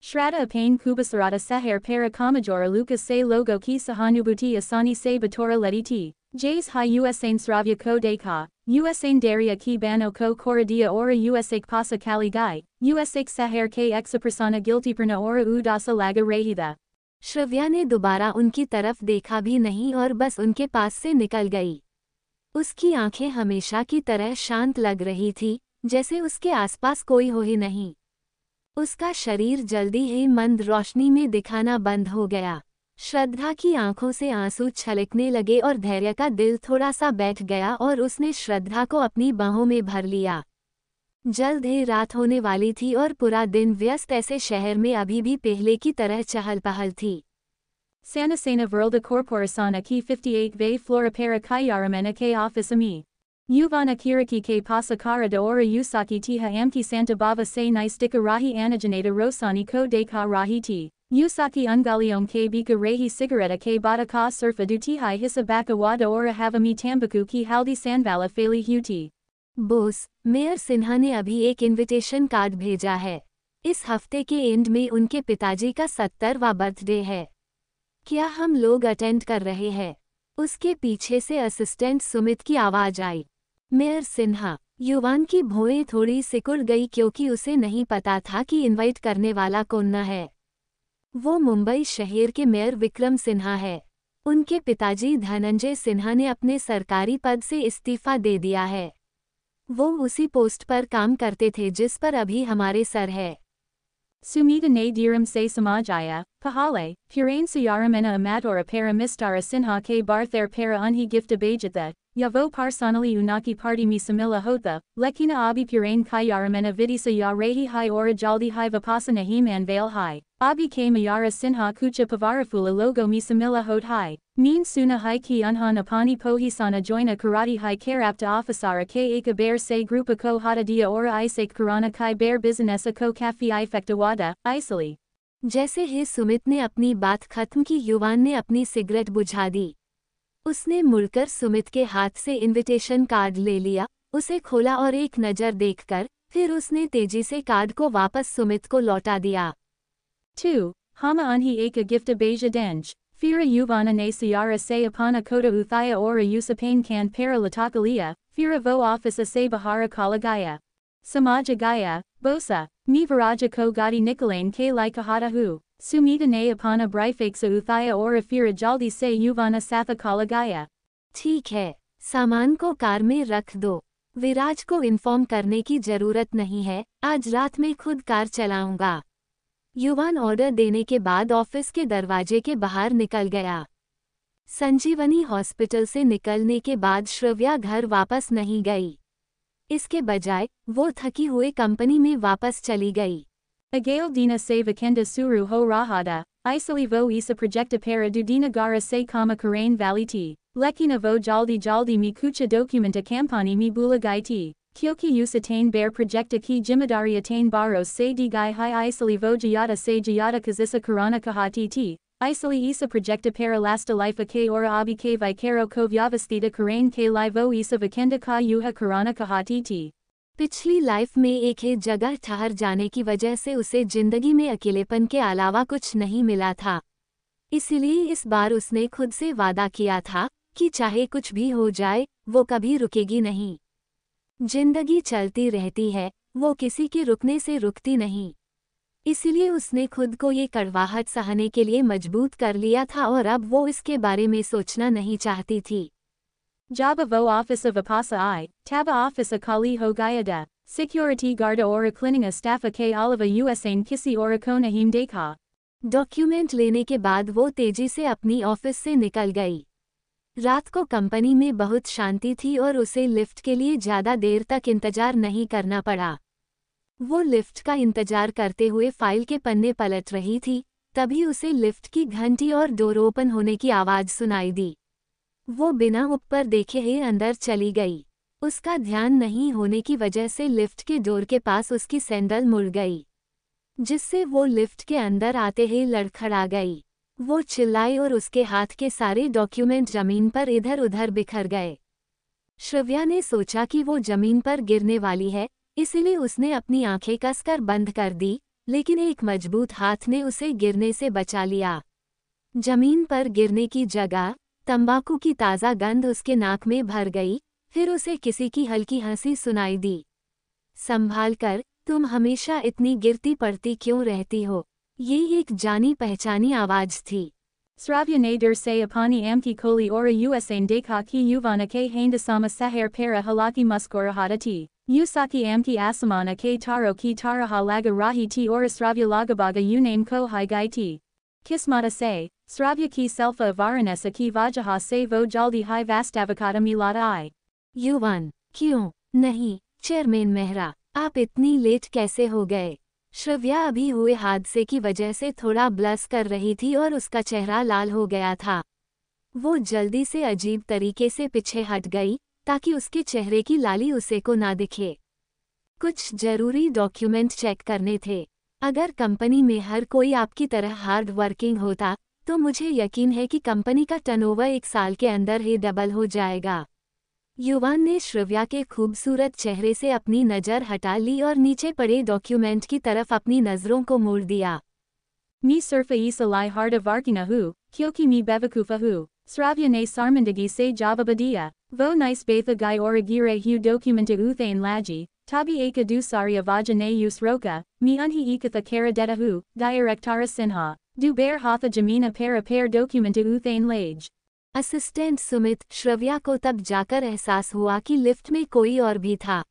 Shraddha Pain Kubasarada Sahar Para Kamajora Lucas Se Logo Ki Sahanubuti Asani Se Batora Lediti, Jays Hi Usain Sravya Ko Deka, Usain Daria Ki Bano Ko Koradia Ora Usak Pasa Kali Gai, Usak Sahar K Exaprasana Guilty Prana Ora Udasa Laga Rahida. Shravya ने दोबारा उनकी तरफ देखा भी नहीं और बस उनके पास से निकल गई। उसकी आंखें हमेशा की तरह शांत लग रही थी, जैसे उसके आसपास कोई हो ही नहीं। उसका शरीर जल्दी ही मंद रोशनी में दिखाना बंद हो गया। श्रद्धा की आंखों से आंसू छलकने लगे और धैर्य का दिल थोड़ा सा बैठ गया और उसने श्रद्धा को अपनी बाहों में भर लिया। जल्द ही रात होने वाली थी और पूरा दिन व्यस्त ऐसे शहर में अभी भी पहले की तरह चहल पहल थी। Sanasena Verlda Corporação que 58 Ve Flora para Kayaramena que Office Ami. Uvana Kiriki que Pasa Cara de Ora Usaki Tiha Amki Santa Bava Se Nistika Rahi Anajanata Rosani Ko De Ka Rahi Ti. Usaki Ungaliom que Bika Rahi Cigaretta que Bata Ka Surfa Du Tihai Hisa Baka Wada Ora Havami Tambaku ki Haldi Sanvala Fali Huti. Bose, mayor Sinha ने अभी एक invitation card भेजा है। इस हफ्ते के and में उनके पिताजी का 70वां बर्थडे है। क्या हम लोग अटेंड कर रहे हैं? उसके पीछे से असिस्टेंट सुमित की आवाज आई। मेयर सिन्हा। युवान की भौएं थोड़ी सिकुड़ गई क्योंकि उसे नहीं पता था कि इनवाइट करने वाला कौन है। वो मुंबई शहर के मेयर विक्रम सिन्हा है। उनके पिताजी धनंजय सिन्हा ने अपने सरकारी पद से इस्तीफा दे दिया है। वो उसी पोस्ट पर काम करते थे जिस पर अभी हमारे सर है। Sumita ne diram se samajaya, pahale, purain sayaramena amadora para mistara sinha ke barther para unhi gifta bajatha, yavo parsanali unaki party mi samila hotha, lekina abi purain kayaramena vidisa ya rehi hai ora jaldi hai vapasana himan vale hai, abi ke mayara sinha kucha pavarafula logo mi samila hot hai, mean suna hai ki unhan apani pohisana joina karati hai karapta officera ke eka bear se grupa ko hata dia ora isake karana kai bear businessa ko kafi ifectawada, isali. जैसे ही सुमित ने अपनी बात खत्म की युवान ने अपनी cigarette बुझा दी। उसने मुड़कर सुमित के हाथ से इनविटेशन कार्ड ले लिया, उसे खोला और एक नज़र देखकर फिर उसने तेजी से कार्ड को वापस सुमित को लौटा दिया। 2. Hama unhi eka gifta beja denj. Fira uvana ne sayara se apana kota uthaya ora usapain kan para latakalia, fira vo office se bahara kalagaya. Samaja gaya, bosa, mi viraja ko gadi nikolain ke lai kahata hu, sumita ne apana brifaksa uthaya ora fira jaldi se uvana satha kalagaya. ठीक है, सामान को car में रख दो। विराज को inform करने की जरूरत नहीं है, आज रात में खुद कार चलाऊंगा। युवान ऑर्डर देने के बाद ऑफिस के दरवाजे के बाहर निकल गया। संजीवनी हॉस्पिटल से निकलने के बाद श्रव्या घर वापस नहीं गई। इसके बजाय वो थकी हुए कंपनी में वापस चली गई। Agail dina se vakenda suru ho rahada, isali vo isa projecta para dudina gara se kama karain valley ti, lekina vo jaldi mi kucha documenta campani mi bulagai ti, kyoki usatain bear projecta ki jimadari atain baros se di gai hi isali vo jayata se jayata kazisa karana kahati ti, isali isa projecta para lasta life ke ora abi ke vicaro ko vyavastita karain ke lai vo isa vakenda ka yuha karana kahati ti. पिछली life में एक ही जगह ठहर जाने की वजह से उसे जिंदगी में अकेलेपन के अलावा कुछ नहीं मिला था। इसलिए इस बार उसने खुद से वादा किया था कि चाहे कुछ भी हो जाए वो कभी रुकेगी नहीं। जिंदगी चलती रहती है, वो किसी के रुकने से रुकती नहीं। इसलिए उसने खुद को ये कड़वाहट सहने के लिए मजबूत कर लिया था और अब वो इसके बारे में सोचना नहीं चाहती थी। Java vo office of apasa I, taba office a kali ho gayada, security guarda ora clininga staffa ke oliva usain kisi ora kona him dekha. Document लेने के बाद वो तेजी से अपनी ऑफिस से निकल गई। रात को कंपनी में बहुत शांति थी और उसे लिफ्ट के लिए ज़्यादा देर तक इंतजार नहीं करना पड़ा। वो लिफ्ट का इंतजार करते हुए फाइल के पन्ने पलट रही थी, तभी उसे लिफ्ट की घंटी और डोर ओपन होने की आवाज़ सुनाई दी। वो बिना ऊपर देखे ही अंदर चली गई। उसका ध्यान नहीं होने की वजह से लिफ्ट के डोर के पास उसकी सैंडल मुड़ गई, जिससे वो लिफ्ट के अंदर आते ही लड़खड़ा गई। वो चिल्लाई और उसके हाथ के सारे डॉक्यूमेंट जमीन पर इधर उधर बिखर गए। श्रव्या ने सोचा कि वो जमीन पर गिरने वाली है, इसलिए उसने अपनी आंखें कसकर बंद कर दी, लेकिन एक मजबूत हाथ ने उसे गिरने से बचा लिया। जमीन पर गिरने की जगह तंबाकू की ताज़ा गंध उसके नाक में भर गई। फिर उसे किसी की हल्की हंसी सुनाई दी। संभाल कर, तुम हमेशा इतनी गिरती पड़ती क्यों रहती हो? ये एक जानी पहचानी आवाज़ थी। Sravya ne der se apani amki koli ora usain deka ki uvana ke haindasama sahar para halaki muskora hadati. Usaki amki asamana ke taro ki taraha laga rahi ti ora Sravya lagabaga uname ko hai gai ti. Kismata se, Sravya ki selfa varanesa ki vajaha se vo jaldi hai vastavakata milata I. युवान, क्यों नहीं chairman Mehra, आप इतनी late कैसे हो गए? श्रव्या अभी हुए हादसे की वजह से थोड़ा ब्लश कर रही थी और उसका चेहरा लाल हो गया था। वो जल्दी से अजीब तरीके से पीछे हट गई ताकि उसके चेहरे की लाली उसे को ना दिखे। कुछ जरूरी डॉक्यूमेंट चेक करने थे। अगर कंपनी में हर कोई आपकी तरह हार्ड वर्किंग होता तो मुझे यकीन है कि कंपनी का टर्नओवर 1 साल के अंदर ही डबल हो जाएगा। युवान ने श्रव्या के खूबसूरत चेहरे से अपनी नज़र हटा ली और नीचे पड़े डॉक्यूमेंट की तरफ अपनी नज़रों को मोड़ दिया। मी surfa isa lai harda varkina hu, kyoki mi bevakufa hu, Sravya ne sarmandagi se javabadia, vo nice betha gai oragire hu documenta uthane laji, tabi eka dusari avaja ne usroka, mi unhi ekatha karadeta hu, directara sinha, du bear hatha jamina para documenta uthane lage. Assistant Sumit, Shravya को तब जाकर एहसास हुआ कि lift में कोई और भी था।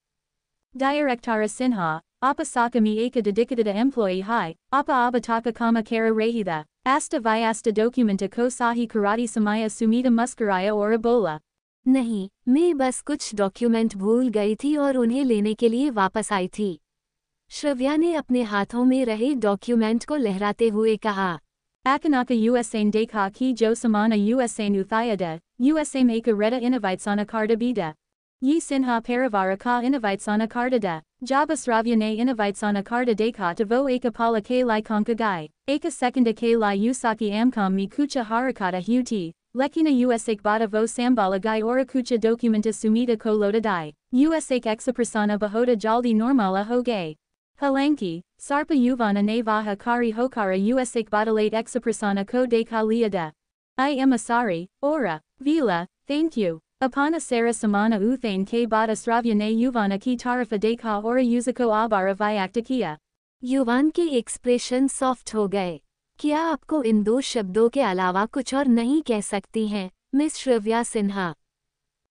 Directara sinha, apa sakami eka dedicata employee hai, apa abataka kama kara rahida, asta vyasta documenta ko sahi karati samaya sumita muskaraya or ebola. नहीं, मैं बस कुछ डॉक्यूमेंट भूल गई थी और उन्हें लेने के लिए वापस आई थी। श्रव्या ने अपने हाथों में रहे डॉक्यूमेंट को लहराते हुए कहा। Akanaka usain deka ki jo samana usain uthayada, usam eka reta innovitesana kardabida. Yi sinha paravara ka innovitesana kardada, jaba Sravya ne innovitesana karda deka tavo eka pala ke lai konka gai, eka sekunda ke lai usaki amkam mi kucha harakata huti, lekina usak bada vo sambala gai ora kucha documenta sumita ko loda dai, usak exaprasana bahoda jaldi normala hoge. Halanki, Sarpa Uvana Nevaha Kari Hokara Usak Badalate Exaprasana Ko de Kaliada. I am Asari, Ora, Vila, thank you. Apana Sara Samana Uthane K Bada Sravya Ne Uvana Ki Tarafa de Ka Ora Uzako Abara Vyaktakia. युवान के expression soft हो गए। क्या आपको इन 2 शब्दों के अलावा कुछ और नहीं कह सकती हैं, miss Shravya Sinha?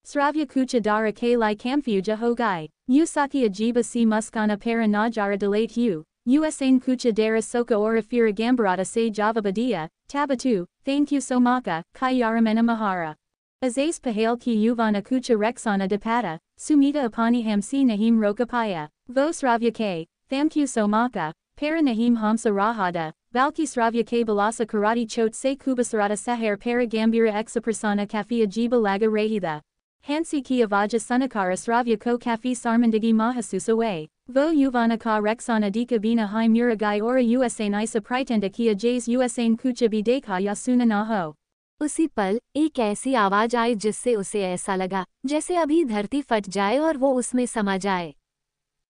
Sravya kucha dara ke lai kamfuja hogai, Usaki ajiba si muskana para najara delate hu, Usain kucha dara soka ora fira gambarata se java badia, tabatu, thank you so maka, kayaramena mahara. Azais pahale ki uvana kucha rexana depata, sumita apani hamsi nahim rokapaya, vo Sravya ke, thank you so maka, para nahim hamsa rahada, Balki Sravya ke balasa karati chot se kubasarata sahar para gambira exaprasana kafi ajiba laga rahida. Hansi ki avaja sunakara Sravya ko kafi sarmandagi mahasusa way, vo uvana ka rexana dika bina hai muragai ora usain isa pritenda ki ajays usain kucha bideka yasuna na ho. उसी पल एक ऐसी आवाज आई जिससे उसे ऐसा लगा जैसे अभी धरती फट जाए और वो उसमें समा जाए।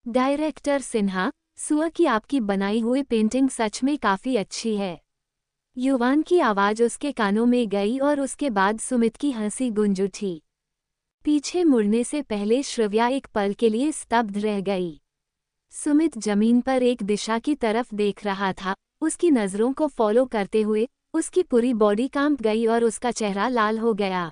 डायरेक्टर सिन्हा, सुआ की आपकी बनाई हुई पेंटिंग सच में काफी अच्छी है। युवान की आवाज उसके कानों में गई और उसके बाद सुमित की हंसी गूंज उठी। पीछे मुड़ने से पहले श्रव्या एक पल के लिए स्तब्ध रह गई। सुमित जमीन पर एक दिशा की तरफ देख रहा था, उसकी नज़रों को फॉलो करते हुए उसकी पूरी बॉडी कांप गई और उसका चेहरा लाल हो गया।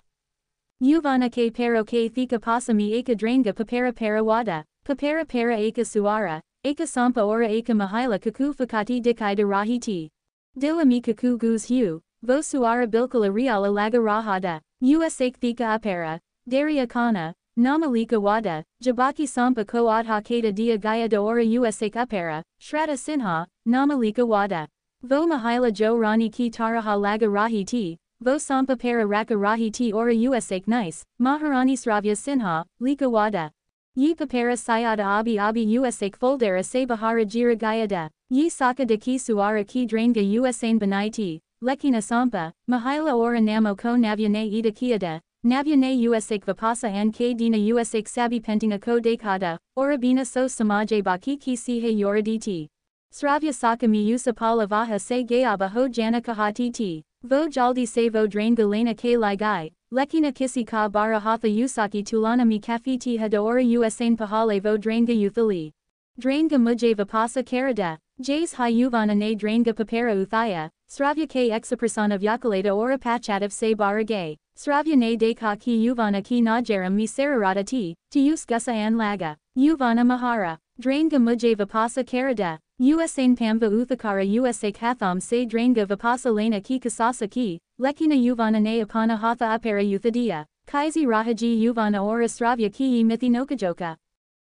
Uvana ke pero ke thika pasami eka drainga papera parawada, papera para eka suara, eka sampa ora eka mahila kaku fakati dikai de rahiti. Dilami kaku guz hu, vo suara bilkala riala laga rahada, usak thika apara. Daria Kana, Namalika Wada, Jabaki Sampa Ko Adha Keda Dia Gaya Daora Usak Upera, Shraddha Sinha, Namalika Wada. Vo Mahila Jo Rani Ki Taraha Laga Rahi Ti, Vo Sampa Para Raka Rahi Ti Ora Usak Nice, Maharani Sravya Sinha, Lika Wada. Yi Papara Sayada Abi Usak Foldera Se Bahara Jira Gayada, Yi Saka de Ki Suara Ki Drainga Usain Banaiti, Lekina Sampa, Mahila Ora Namo Ko Navya Ne Ida Kiada. Navya ne usak vipasa and k dina usak sabi pentinga ko dekada, orabina so samaje baki ki sihe yoraditi. Sravya sakami usapala vaha se gayaba ho janaka ti. Vo jaldi se vo drain galena ke ligai, lekina kisi ka bara hatha usaki tulana mi kafiti hada ora usain pahale vo drainga uthali. Drainga muje vipasa karada, jays hi uvana ne drainga papera uthaya, Sravya k exapersona vyakalata ora pachatov se baragay. Sravya ne deka ki uvana ki najaram mi sararata ti us gusa an laga. Uvana mahara. Drainga mujay vipasa karada. Usain pamva uthakara usa katham se drainga vipasa lena ki kasasa ki. Lekina uvana ne apana hatha apara uthadiya. Kaisi rahaji uvana ora Sravya ki mithi nokajoka.